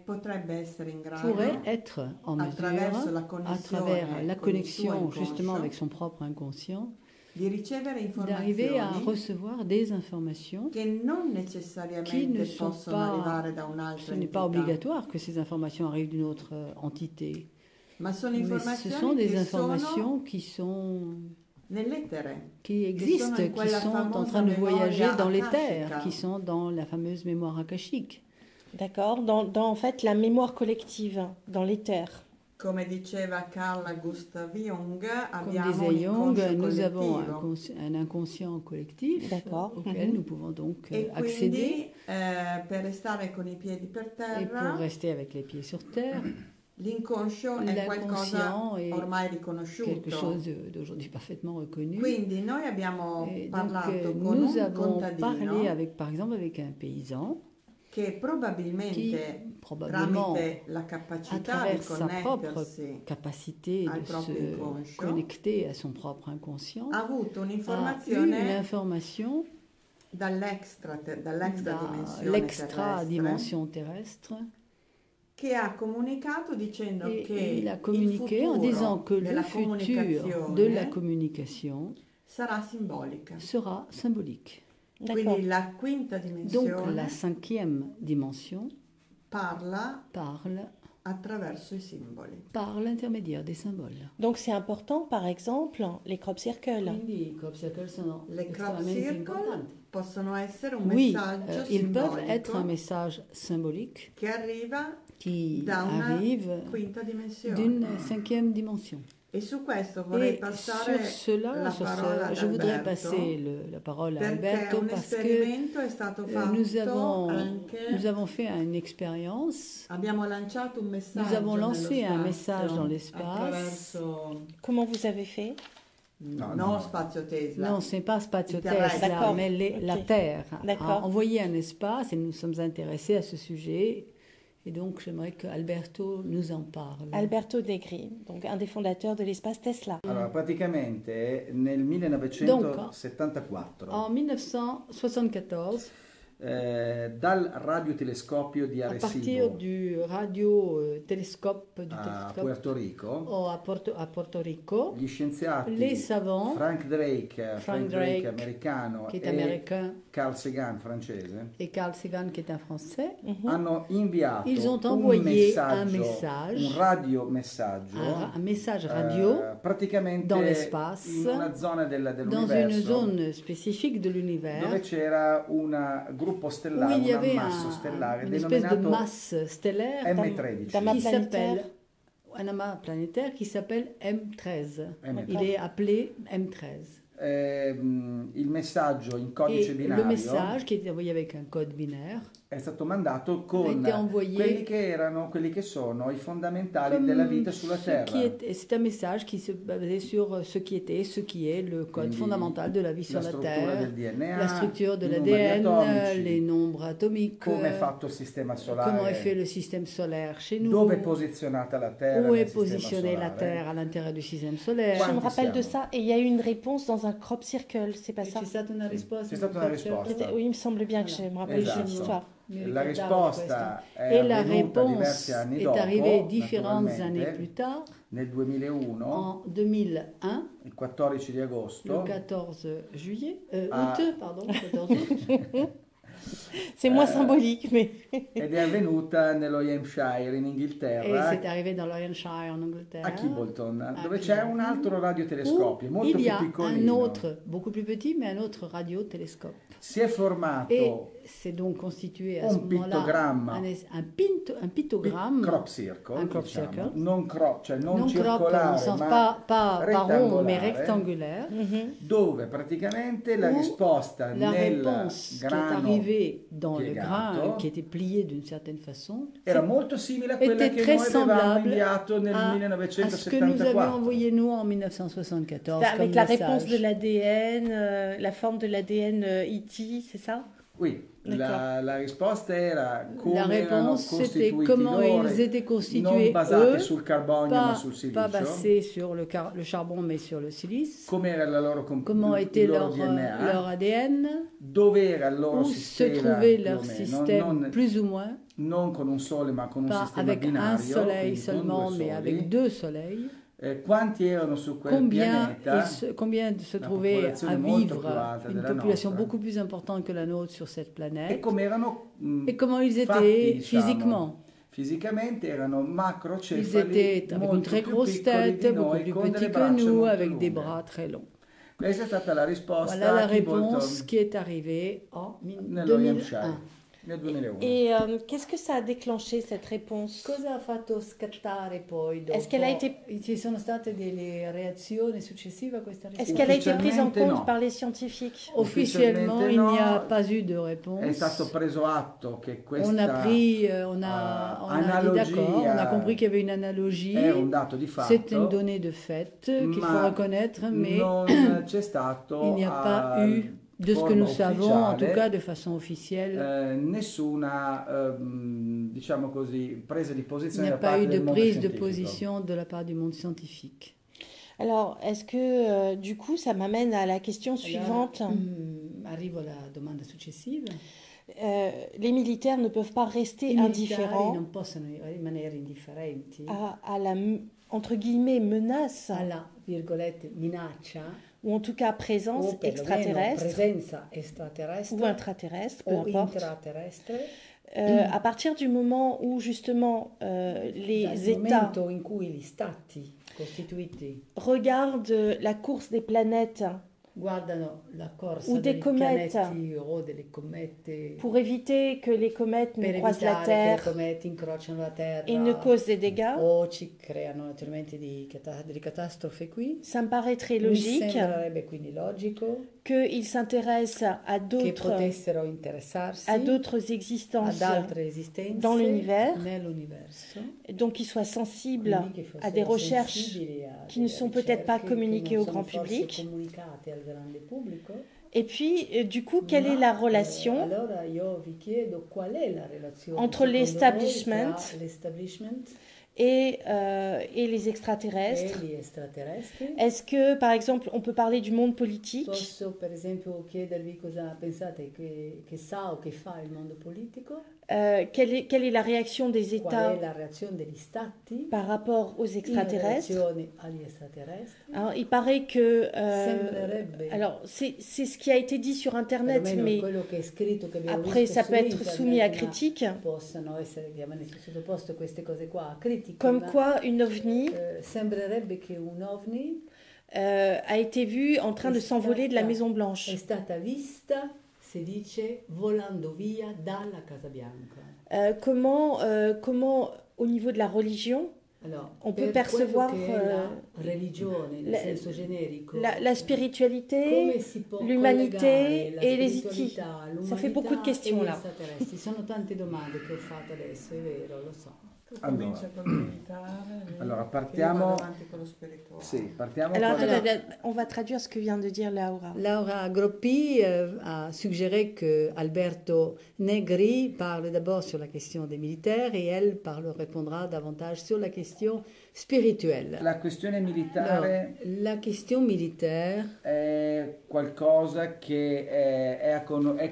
potrebbe essere in grado pourrait être en attraverso mesure, la à connessione travers la con il connexion suo justement inconscio, avec son propre inconscient, di ricevere d'arriver à informazioni recevoir des informations. che non Qui ne necessariamente sont possono pas- arrivare da Ce un'altra n'est pas entità, obligatoire que ces informations arrivent d'une autre entité, ma sono mais ce informazioni sont des che sono informations nell'etere. qui existent, sono in qui quella sont en famosa train de voyager memoria dans les akashica. terres, qui sont dans la fameuse mémoire akashique. D'accord, dans en fait la mémoire collective, dans l'éther. Come diceva Carl Gustav Jung, Comme abbiamo un disait Jung, inconscio nous avons collettivo. un inconscient collectif D'accord. auquel nous pouvons donc E accéder. quindi per restare con i piedi per Et pour terra, rester avec les pieds sur terre, l'inconscio è qualcosa l'inconscient est ormai quelque riconosciuto. chose d'aujourd'hui parfaitement reconnu. Quindi noi abbiamo Et donc, parlato con nous un avons contadino parlé avec, par exemple, avec un paysan che probabilmente qui, probablement, tramite la à capacità di travers sa propre connettersi capacité al de proprio se inconscio, connecter à son propre inconscient, ha avuto a eu un'informazione l'information dall'extra de dimensione l'extra terrestre dimension terrestre che ha comunicato dicendo Et che il a il communiqué en disant que futuro le della futur de la comunicazione communication sarà simbolica. sera symbolique. D'accord. Quindi la quinta Donc dimensione la cinquième dimension parla parle attraverso i simboli. par l'intermédiaire des symboles. Donc c'est important, par exemple, les crop circles. Quindi i crop circle sono Le crop estremamente circle importanti. possono essere un Oui, messaggio ils peuvent être un simbolico message symbolique che arriva qui da una arrive quinta dimensione. d'une cinquième dimension. E su questo vorrei Et passare sur cela, la parola ad je voudrais Alberto, passer la parole à perché Alberto un parce que esperimento è stato fatto nous avons fait une expérience. abbiamo lanciato un messaggio Nous avons lancé nello un message spazio dans l'espace. attraverso Comment vous avez fait? non spazio Tesla. Non, ce n'est pas Spazio Terrestre. Tesla, D'accord. mais la Ok. Terre D'accord. a envoyé un espace et nous sommes intéressés à ce sujet. Et donc, j'aimerais que Alberto nous en parle. Alberto Degri, donc un des fondateurs de l'espace Tesla. Allora, praticamente nel 1974, En 1974, dal radiotelescopio di à partir Arecibo du radiotélescope a Puerto Rico, à Porto Rico, gli scienziati les savants, Frank Drake americano, qui est e américain, Carl Sagan francese, et Carl Sagan, qui est un Français, hanno inviato Ils ont un envoyé un messaggio, messaggio, un radio-messaggio, un message radio praticamente dans l'espace, in una zona dans une dell'universo zone spécifique de dove l'univers, c'era un gruppo où stellare, il y un avait ammasso stellare une espèce de denominato masse stellaire M13. d'amas qui s'appelle planétaire. un amas planétaire qui s'appelle M13. M13. Il est appelé M13. Il messaggio in codice Et binario le message qui est envoyé avec un code binaire è stato mandato a con été envoyé quelli che sono i fondamentali comme della vita sulla ce Terra. qui est, et c'est un message qui se basait sur ce qui était, ce qui est le code Quindi fondamental de la vie sur la struttura Terre, del DNA, la structure de i numeri l'ADN, atomici, les nombres atomiques, come è fatto il sistema solare, comment est fait le système solaire chez nous, dove è posizionata la Terra où nel est sistema positionnée la solare. Terre à l'intérieur du système solaire. Je me Quanti rappelle de siamo? ça et il y a eu une réponse dans un crop circle, c'est pas ça? C'è stata una risposta? C'è stata una risposta. Oui, il me semble bien que je me rappelle Esatto. cette histoire. La risposta è Et la avvenuta réponse diversi anni est dopo, arrivée différentes naturalmente, années plus tard, nel 2001, en 2001, il 14 di le agosto, 14 juillet, Ah. août, pardon, 14 août. C'est moins symbolique, mais... ed è avvenuta nello Hampshire in Et Inghilterra, c'est arrivé dans l'Orionshire en Angleterre. a Kibolton, À dove c'è un altro radiotelescopio Où molto il y più a un piccolino. autre, beaucoup plus petit, mais un autre radiotélescope. Si è formato Et c'est donc constitué à un ce moment-là pittogramma. un pictogramme, crop circle, un crop diciamo. circle. Non crop, cioè non non crop, circolare, au sens ma pas rond, mais rettangolare, rectangulaire. dove praticamente la Où risposta La nel réponse qui est grano arrivée dans le piegato grain, qui était plié d'une certaine façon, era molto simile a quella était che très noi avevamo semblable inviato nel à ce que nous avions 1974. envoyé nous en 1974 Avec comme la message. réponse de l'ADN, la forme de l'ADN E.T., c'est ça? Oui, la risposta era come La erano réponse, c'était costituiti comment loro, ils étaient non constitués, basati eux, sul carbonio ma sul pas silicio, basés sur le charbon, mais sur le silice. come era la loro Comment était il loro leur DNA, ADN, dove era il loro où se sistema trouvait più o leur meno, système, plus ou moins, non con un sole ma con un pas sistema avec un binario, soleil quindi con seulement, due mais soli. avec deux soleils. Quanti erano su quel Combien, pianeta? combien se la trouvait popolazione à molto vivre più alta une della population nostra. beaucoup plus importante que la nôtre sur cette E planète, come erano et comment ils fatti, étaient diciamo, physiquement. Fisicamente erano Ils macrocefali, étaient avec une molto très più grosse piccoli tête, di beaucoup noi, plus con delle petits que braccia nous, molto avec des lunghe. bras très longs. Questa è stata la risposta Voilà la a Kibolton réponse qui est arrivée en nello 2001. Hampshire nel 2001. Et qu'est-ce que ça a déclenché cette réponse? Cosa ha fatto scattare poi dopo? Est-ce qu'elle a été- Ci sono state delle reazioni successive a questa Est-ce risposta? qu'elle a été prise en Officiellement, compte no. par les scientifiques? Officiellement, il n'y a no. pas eu de È réponse. stato preso atto che questa On a pris, on a dit analogia d'accord, on a compris qu'il y avait une analogie. è un dato di fatto. C'est une donnée de fait qu'il faut ma reconnaître, mais non c'è stato il n'y a pas eu, de ce que nous savons, en tout cas de façon officielle, nessuna diciamo così presa di il posizione n'y a da pas parte eu de del mondo prise de scientifico. position de la part du monde scientifique. Alors, est-ce que du coup, ça m'amène à la question suivante? Arrivo alla domanda successiva. les militaires ne peuvent pas rester indifférents non possono rimanere indifferenti à la, entre guillemets, menace, alla, virgolette, minaccia, ou en tout cas présence extraterrestre, presenza extraterrestre ou intraterrestre, peu o importe. intraterrestre. À partir du moment où justement les États momento in cui gli stati costituiti regardent la course des planètes guardano la corsa ou des dei comètes pianeti o delle comete pour éviter que les comètes ne per croisent la evitare che le Terre comete incrociano la Terra et ne causent des dégâts, o ci creano naturalmente delle catastrofi qui. ça me paraît très Mi logique sembrerebbe quindi logico qu'ils s'intéressent à che d'autres potessero interessarsi existences ad altre esistenze dans l'univers, nell'universo, donc qu'ils soient sensibles quindi che fossero à des recherches sensibili a qui ne delle sont peut-être pas ricerche che communiquées non au grand sono forse public. comunicate al grande pubblico. Et puis, du coup, quelle est la relation Allora io vi chiedo qual è la relazione entre secondo voi l'establishment tra l'establishment et les extraterrestres? e gli extraterrestri? Est-ce que, par exemple, on peut parler du monde politique? Posso per esempio chiedervi cosa pensate che sa o che fa il mondo politico? Quelle est la réaction des Qual États è la reazione degli stati par rapport aux in extraterrestres? relazione agli extraterrestri? Alors, il paraît que... Sembrerebbe, alors, c'est ce qui a été dit sur Internet, perlomeno mais quello che è scritto, che abbiamo après, visto ça su peut être internet, soumis à ma critique, possano essere chiaramente sottoposte queste cose qua a critiche, comme ma, quoi une ovni sembrerebbe che un ovni a été vue en train de s'envoler de la Maison è Blanche. stata vista, si dice, volando via dalla Casa Bianca. Comment, au niveau de la religion, Allora, on peut per percevoir quello che è la religione nel senso generico, la spiritualité, come si può l'humanité collegare la et les IT. spiritualità, Ça fait beaucoup de l'umanità questions e gli là. extraterrestri. Sono tante domande che ho fatto adesso, è vero, lo so. Comincia col militare, allora, che partiamo- va avanti con lo spirituale. Sì, partiamo Alors, con on va traduire ce que vient de dire Laura. Laura Groppi a suggéré que Alberto Negri parle d'abord sur la question des militaires et elle répondra davantage sur la question spirituelle. la questione Alors, militare. la question militaire, È qualcosa che è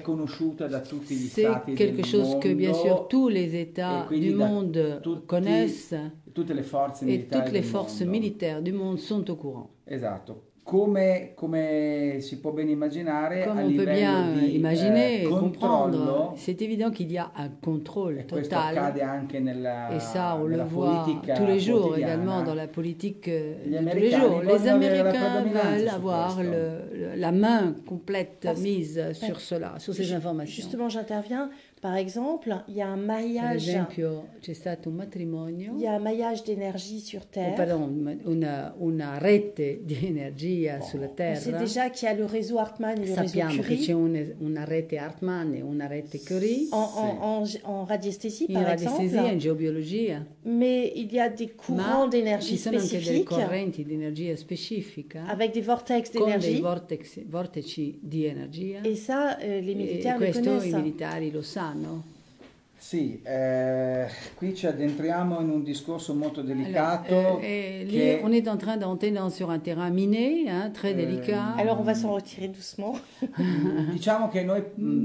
conosciuta da tutti gli c'est stati quelque del chose que bien sûr mondo tous les États e quindi du da monde tutti- connaissent tutte le forze et militari toutes les del forces mondo. militaires du monde sont au courant. Esatto. Come si può ben immaginare, Comme a on peut livello bien di imaginer et comprendre, controllo, c'est évident qu'il y a un contrôle e questo total. accade anche Et ça, on le nella voit politica tous les jours quotidiana. également dans la politique Gli de tous les Americani jours. Les vogliono avere la Américains predominanza veulent su avoir questo. la main complète Parce- mise sur cela, sur ces informations. Justement, j'interviens. Par exemple, il y a un Per maillage, esempio, c'è stato un matrimonio, il y a un maillage d'énergie sur Terre. pardon, una rete di energia sulla On Terra. sait déjà qu'il y a le réseau Hartmann et le réseau Sappiamo che Curie c'è una rete Hartmann e una rete Curie en radiesthésie, in par radiestesia, in exemple. geobiologia. Mais il y a des courants Ma d'énergie ci sono anche delle spécifiques correnti di energia specifica avec des vortex con dei d'énergie. vortici di energia. Et ça, les E militaires le questo i connaissent. militari lo sanno. Sì, qui ci addentriamo in un discorso molto Alors, delicato lì on est en train d'entrer sur un terrain miné, très délicat. Alors, on va s'en retirer doucement. diciamo che noi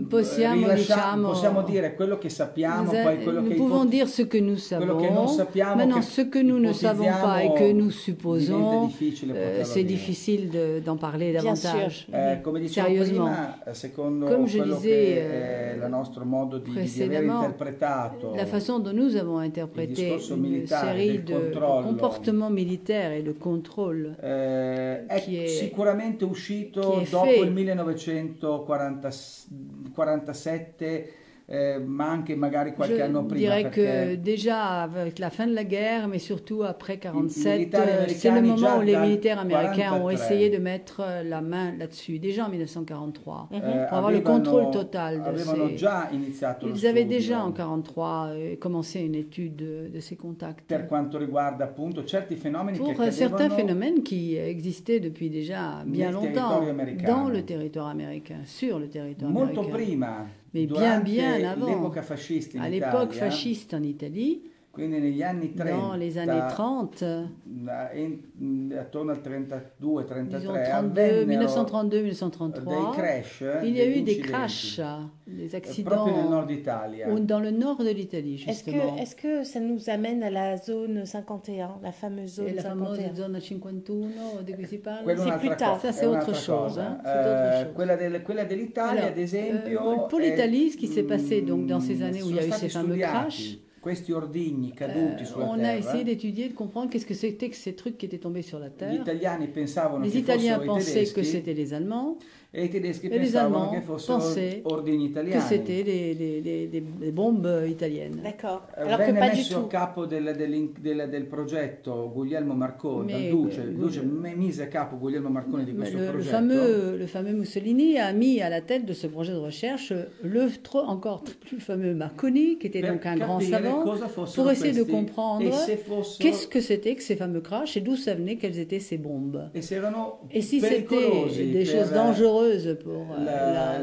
possiamo dire quello che sappiamo, poi quello nous che pouvons dire ce que nous savons. quello che non sappiamo, Maintenant, che ce que nous ne savons pas et que nous diventa supposons, difficile poterlo c'est dire. difficile d'en parler Bien davantage. sûr. Come dicevo Sérieusement. prima, secondo Comme je quello disais, che è il nostro modo di aver précédemment, interpretato la façon dont nous avons interprété discorso une militare série del de controllo, comportements militaires et le contrôle è chi è- sicuramente uscito chi è dopo fait. il 1947, ma anche magari qualche anno Je prima, dirais que perché déjà avec la fin de la guerre, mais surtout après 47, militari c'est le americani moment già où les dal militaires américains ont 43 essayé de mettre la main là-dessus, déjà en 1943, pour avoir le avevano- contrôle total de avevano ces... già iniziato lo Ils avaient studio déjà en 1943 commencé une étude de ces contacts. per quanto riguarda appunto certi fenomeni Pour che certains accadevano phénomènes qui existaient depuis déjà bien Nel longtemps territorio americano. dans le territoire américain, sur le territoire molto américain. prima, Mais durante bien avant, l'epoca fascista in à l'époque Italia, fasciste en Italie, Quindi negli anni 30, dans les années 30, attorno al 32-33, 1932-1933, dei crash, il y a eu des incidenti, crashs, des proprio nel accidents nord Italia. dans le nord de l'Italie, justement. Est-ce que ça nous amène à la zone 51, la fameuse zone Et la 51? fameuse zone 51 di cui si parla? Quello C'est un'altra plus tard. cosa, Ça, c'est è autre un'altra chose, cosa. hein, c'est autre chose. Quella dell'Italia, Alors, ad esempio, pour l'Italie, ce qui s'est passé donc, dans ces années où il y a eu ces fameux crash, questi ordigni caduti sulla on terra. a essayé d'étudier, de comprendre qu'est-ce que c'était que ces trucs qui étaient tombés sur la Gli terre. italiani pensavano Les che Italiens fossero i pensaient que tedeschi c'était les Allemands, e i tedeschi et les pensavano Allemands che fossero pensaient ordigni que italiani. c'était des bombes italiennes. D'accord. Alors que Venne pas du messo a tout. capo del progetto Guglielmo Marconi, Mais, il Duce mise a capo Guglielmo Marconi di questo Le progetto. fameux Mussolini a mis à la tête de ce projet de recherche encore plus fameux Marconi, qui était Per donc un grand capire savant, cosa fossero pour essayer de questi comprendre e se fossero qu'est-ce que c'était que ces fameux crashs et d'où ça venait, quelles étaient ces bombes. e se erano Et si c'était pericolosi des per choses dangereuses pour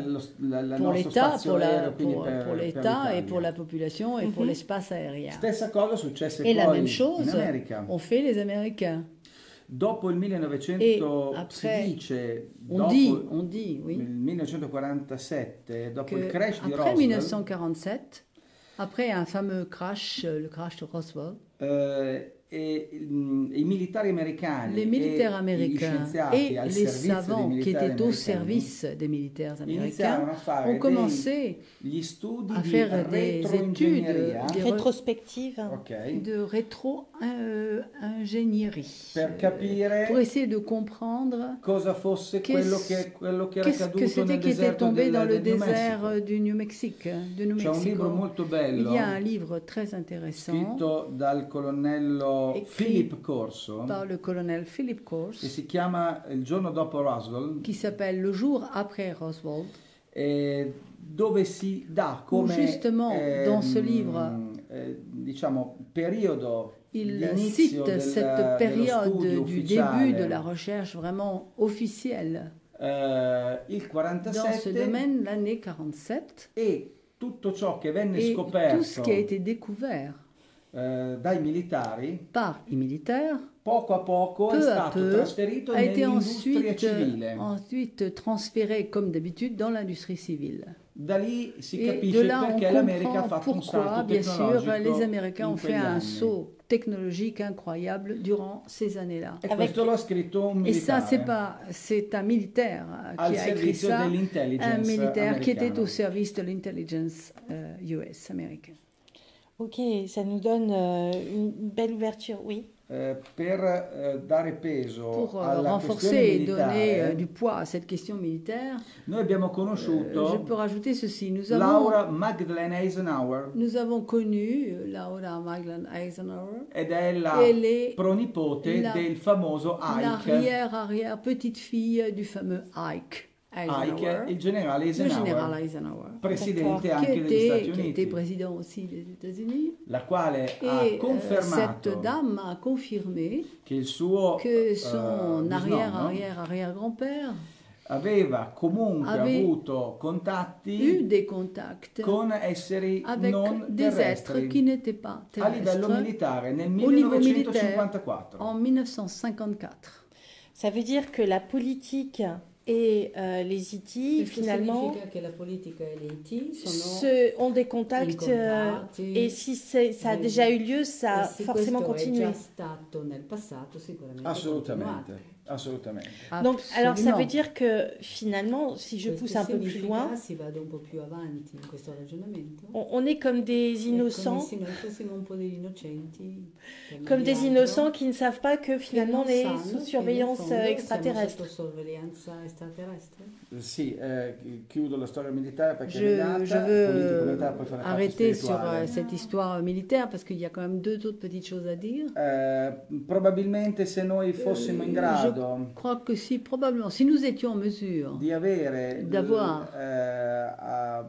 nostro l'État, spazio aereo, quindi pour per l'État et l'Italia. pour la population et pour l'espace aérien. Stessa cosa successe Et la poi même in chose America. ont fait les Américains. Dopo il 1900 Et si après, dice, On dopo dit, oui, il 1947, dopo il que crash di après Roswell, 1947, après un fameux crash, le crash de Roswell, i militari americani les militaires e gli américains scienziati et al les servizio dei savants qui militari étaient au americani service des militaires américains iniziarono a fare ont commencé gli studi à di faire des études retroingegneria, Rétrospective. ok, de rétro-ingénierie per capire pour essayer de comprendre cosa fosse quello che era qu'est-ce que caduto c'était nel qui était deserto tombé dans le del New désert Mexico. du New Mexico. C'è un libro molto bello Il y a un livre très intéressant scritto dal colonnello Écrit Philip Corso par le colonel Philip che Corse si chiama Il giorno dopo Roswell, qui s'appelle Le jour après Roswell, dove si dà come justement, dans ce livre, diciamo periodo il d'inizio cite cette dello période studio du ufficiale, début de la recherche vraiment officielle il dans ce 47 domaine, l'année 47, e tutto ciò che venne et scoperto tout ce qui a été découvert dai militari par les militaires, poco a poco è peu à stato peu, trasferito a été nell'industria civile. ensuite transféré, comme d'habitude, dans l'industrie civile. Da lì si Et de capisce là, on perché l'America ha comprend fatto un pourquoi, salto bien sûr, tecnologico les Américains in ont fait quegli un anni. saut technologique incroyable durant ces années-là. E questo l'ha scritto un Et ça, militare c'est un militaire al qui a écrit servizio ça, dell'intelligence un militaire qui était americano. au service de l'intelligence US américaine. Ok, ça nous donne une belle ouverture, oui. Per dare peso Pour alla renforcer questione et donner militare, du poids à cette question militaire, noi abbiamo je conosciuto peux rajouter ceci. Laura Magdalene Eisenhower Nous avons connu Laura Magdalene Eisenhower, ed è la elle est pronipote del famoso Ike. l'arrière petite fille du fameux Ike Eisenhower, Ike, il generale le Eisenhower, général Eisenhower, presidente qui anche degli Stati qui Uniti, était président aussi des États-Unis. la quale ha Et confermato cette dame a confirmé che il suo que son bisnonno arrière-grand-père aveva comunque avait avuto eu contatti des contacts con esseri avec non des êtres terrestri qui n'étaient pas a livello terrestres militare nel au niveau militaire 1954. en 1954. Ça veut dire que la politique et les IT, finalement, significa che la politica e le IT ont des contacts et si ça a déjà eu lieu, ça a forcément continué. Assolutamente, assolutamente. Donc, alors ça veut dire que finalement, si je pousse un peu plus loin, si vado un po' più avanti in questo ragionamento, on est comme des innocents, siamo un po' degli innocenti, comme des innocents qui ne savent pas que finalement on est sous surveillance siamo extraterrestre. sotto sorveglianza extraterrestre. Sì, chiudo la storia militare perché Je veux arrêter sur spirituale. cette histoire militaire parce qu'il y a quand même deux autres petites choses à dire. Probabilmente se noi fossimo in grado Je crois que si, probablement, si nous étions en mesure di avere d'avoir a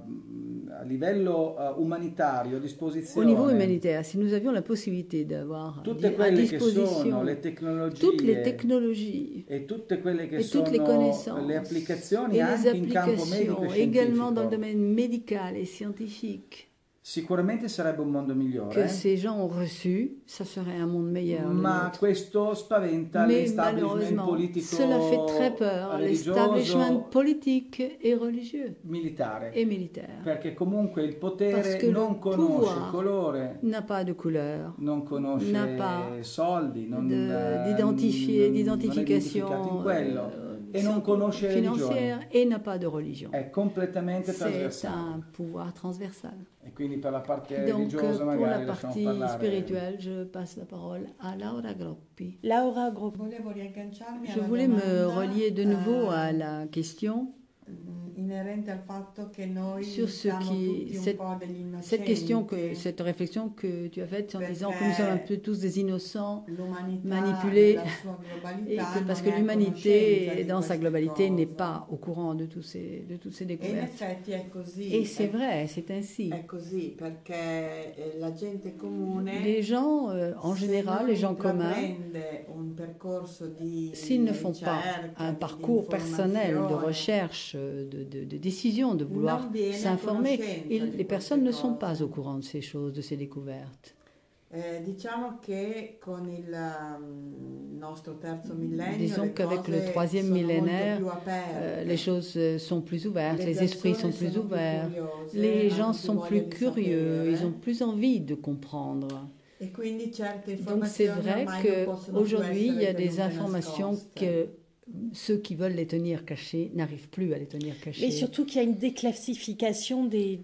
livello umanitario a au disposizione niveau humanitaire, si nous avions la possibilité d'avoir tutte à quelle che disposition sono le tecnologie toutes les technologies e tutte quelle che et sono toutes les connaissances le applicazioni et les anche in campo medico applications e également dans le scientifico. domaine médical et scientifique, Sicuramente sarebbe un mondo migliore, que ces gens ont reçu, ça serait un monde meilleur. ma questo spaventa Mais l'establishment malheureusement, politico, cela fait très peur, l'establishment religioso, politique et religieux militare, et militaire. perché comunque il Parce potere que non le conosce pouvoir colore, n'a pas de couleur, non conosce n'a pas soldi, non de- non è d'identification identificato in quello e non conosce financière religione. et n'a pas de religion. È completamente C'est trasversale. un pouvoir transversal. E quindi per la parte Donc religiosa pour la magari lasciamo partie parlare. spirituelle, je passe la parole à Laura Groppi. Laura Groppi. Volevo riagganciarmi Je alla voulais me domanda, relier de nouveau à la question inerente al fatto che noi sur ce siamo qui, tutti un cette, po' degli cette question, innocenti, cette réflexion que tu as faite en Perché disant que nous sommes un peu tous des innocents l'umanità manipulés nella sua et globalità que parce que non è a conoscenza l'humanité di dans sa queste globalité n'est cose. pas au courant de toutes ces E in découvertes. effetti è così, Et c'est vrai, c'est ainsi. è così perché la gente comune Les gens, en se général, non les gens communs, intraprende un percorso di s'ils ne font pas ricerca, un di parcours personnel de informazione, recherche, de décision, de vouloir non viene a s'informer, conoscenza di les personnes ne queste sont pas cose. au courant de ces choses, de ces découvertes. Diciamo che con il nostro terzo millennio Disons le qu'avec le cose troisième sono millénaire, molto più aperte. les choses sont plus ouvertes, les esprits sont plus persone sono più ouverts, curiose, les hanno gens più sont voglia plus di curieux, sapere. ils ont plus envie de comprendre. E quindi certe Donc c'est informazioni vrai ormai non possono più qu'aujourd'hui, il y a essere des tenute informations nascoste. que ceux qui veulent les tenir cachées n'arrivent plus à les tenir cachées. Et surtout qu'il y a une déclassification des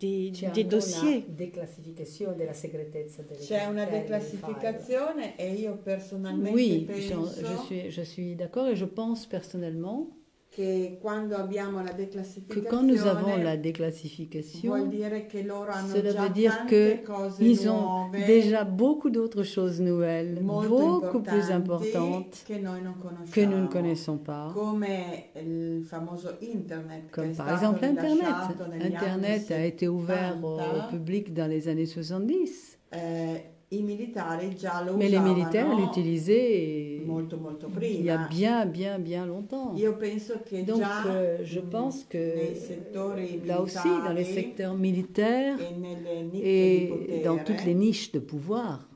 dossiers. Déclassification de la segretezza delle C'è una declassificazione e io personalmente Oui, penso je suis d'accord et je pense personnellement che quando abbiamo la que quand nous avons la declassificazione vuol déclassification, dire che loro hanno cela già veut dire tante cose qu'ils ont nuove, déjà beaucoup d'autres choses nouvelles, molto beaucoup plus importanti importantes che noi non conosciamo, que nous ne connaissons pas. come il famoso internet che Comme è par stato exemple rilasciato Internet. negli Internet anni a été ouvert 70. au public dans les années 70. I militari già lo Mais les usavano militaires l'utilisaient molto il y a prima. bien longtemps. Io penso che Donc già je pense que nei settori là aussi, dans les militari secteurs militaires e nelle nicchie di et potere dans toutes les niches de pouvoir,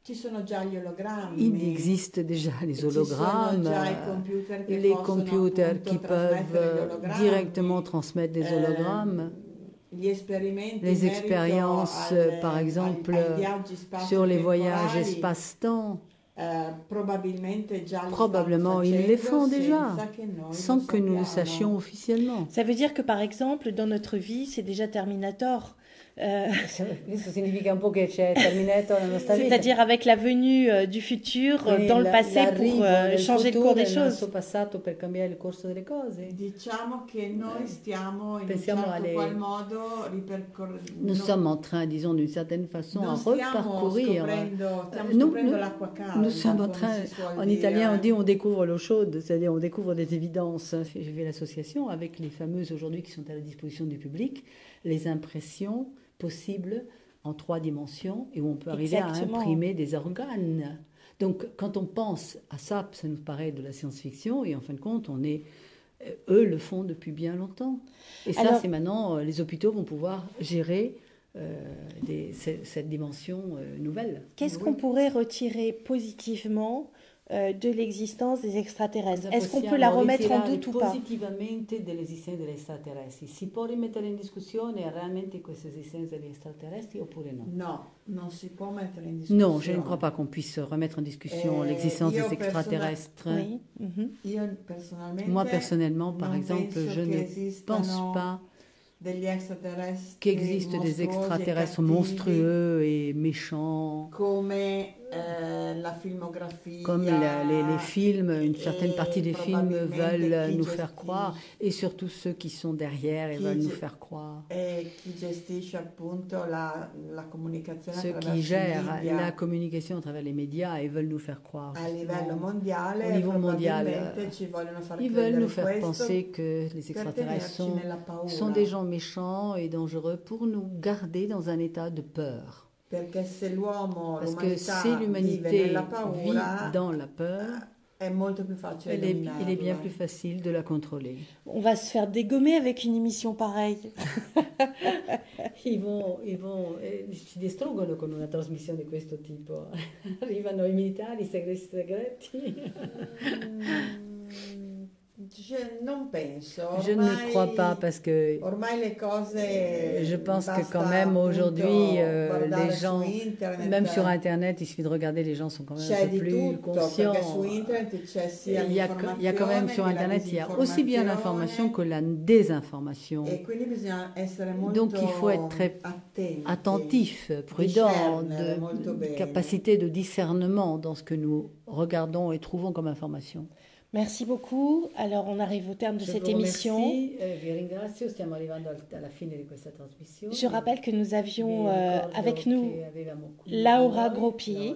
ci sono già gli ologrammi, il existe déjà les ci sono hologrammes, già i computer che les possono computers appunto qui trasmettere gli peuvent ologrammi. directement transmettre des hologrammes. Gli esperimenti Les in merito expériences, par exemple, ai viaggi sur les voyages spazio-temporali, espace-temps, probabilmente già lo probablement stanno ils les font facendo déjà, senza che noi sans lo que nous le sappiamo. sachions officiellement. Ça veut dire que par exemple, dans notre vie, c'est déjà Terminator. Questo significa un po' che c'è terminato la nostra vita. C'est-à-dire avec la venue du futur Quindi dans le passé l'arrivo pour del changer le futuro cours des nel choses. nostro passato per cambiare il corso delle cose. Diciamo che noi stiamo in un Pensiamo certo alle- qual modo ripercorrendo. Nous sommes en train, disons d'une certaine façon, à non stiamo reparcourir. scoprendo, stiamo Nous, scoprendo nous- l'acqua calda. nous sommes en come train, si suol en dire. italien on dit on découvre l'eau chaude, c'est-à-dire on découvre des évidences. J'ai fait l'association avec les fameuses aujourd'hui qui sont à la disposition du public, les impressions possibles en 3 dimensions et où on peut arriver Exactement. à imprimer des organes. Donc quand on pense à ça, ça nous paraît de la science-fiction et en fin de compte, eux le font depuis bien longtemps. Et ça, Alors- c'est maintenant, les hôpitaux vont pouvoir gérer cette dimension nouvelle. Qu'est-ce qu'on pourrait retirer positivement de l'existence des extraterrestres? Est-ce qu'on peut la remettre en doute ou pas? Positivamente dell'esistenza degli extraterrestri. Si può rimettere in discussione realmente questa esistenza degli extraterrestri oppure no? No, non si può mettere in discussione. Non, je ne crois pas qu'on puisse remettre en discussion l'existence io des extraterrestres. Oui. Mhm. Io personalmente Moi, personnellement, par non exemple, penso je che ne esistano pense pas degli extraterrestri qu'il existe des mostruosi e extraterrestres cattivi monstrueux et méchants, come la filmografia, comme les films, une certaine partie des films probabilmente veulent chi nous faire gestisce- croire, et surtout ceux qui sont derrière et Chi veulent nous ge- faire croire. e chi gestisce appunto la comunicazione Ceux attraverso qui i gèrent media la communication à travers les médias et veulent nous faire croire. a livello justement, mondiale, au niveau mondial, probabilmente ci vogliono far ils veulent nous credere faire questo penser que les per extraterrestres tenerci nella paura, sont des gens méchants et dangereux pour nous garder dans un état de peur. perché se l'uomo, Parce que l'umanità si vive l'humanité nella vit paura, dans la peur, è il est bien plus facile de la contrôler. On va se faire dégommer avec une émission pareille. Ci distruggono con una trasmissione di questo tipo. Arrivano i militari, i segreti. Je ne crois pas parce que je pense que quand même aujourd'hui les gens, même sur Internet, il suffit de regarder, les gens sont quand même un peu plus conscients. Il y a quand même sur Internet, il y a aussi bien l'information que la désinformation. Donc il faut être très attentif, prudent, de capacité de discernement dans ce que nous regardons et trouvons comme information. Merci beaucoup. Alors, on arrive au terme de cette émission. Je rappelle que nous avions avec nous Laura Groppi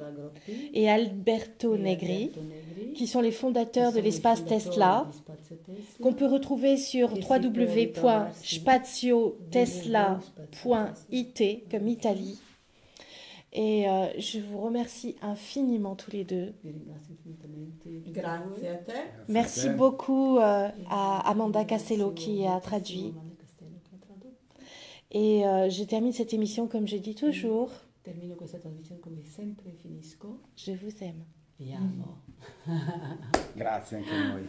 et Alberto Negri, qui sont les fondateurs de l'espace Tesla, qu'on peut retrouver sur www.spaziotesla.it, comme Italie. Et je vous remercie infiniment tous les deux. Merci beaucoup à Amanda Castello qui a traduit. Et je termine cette émission comme je dis toujours. Je vous aime. Grazie anche a noi.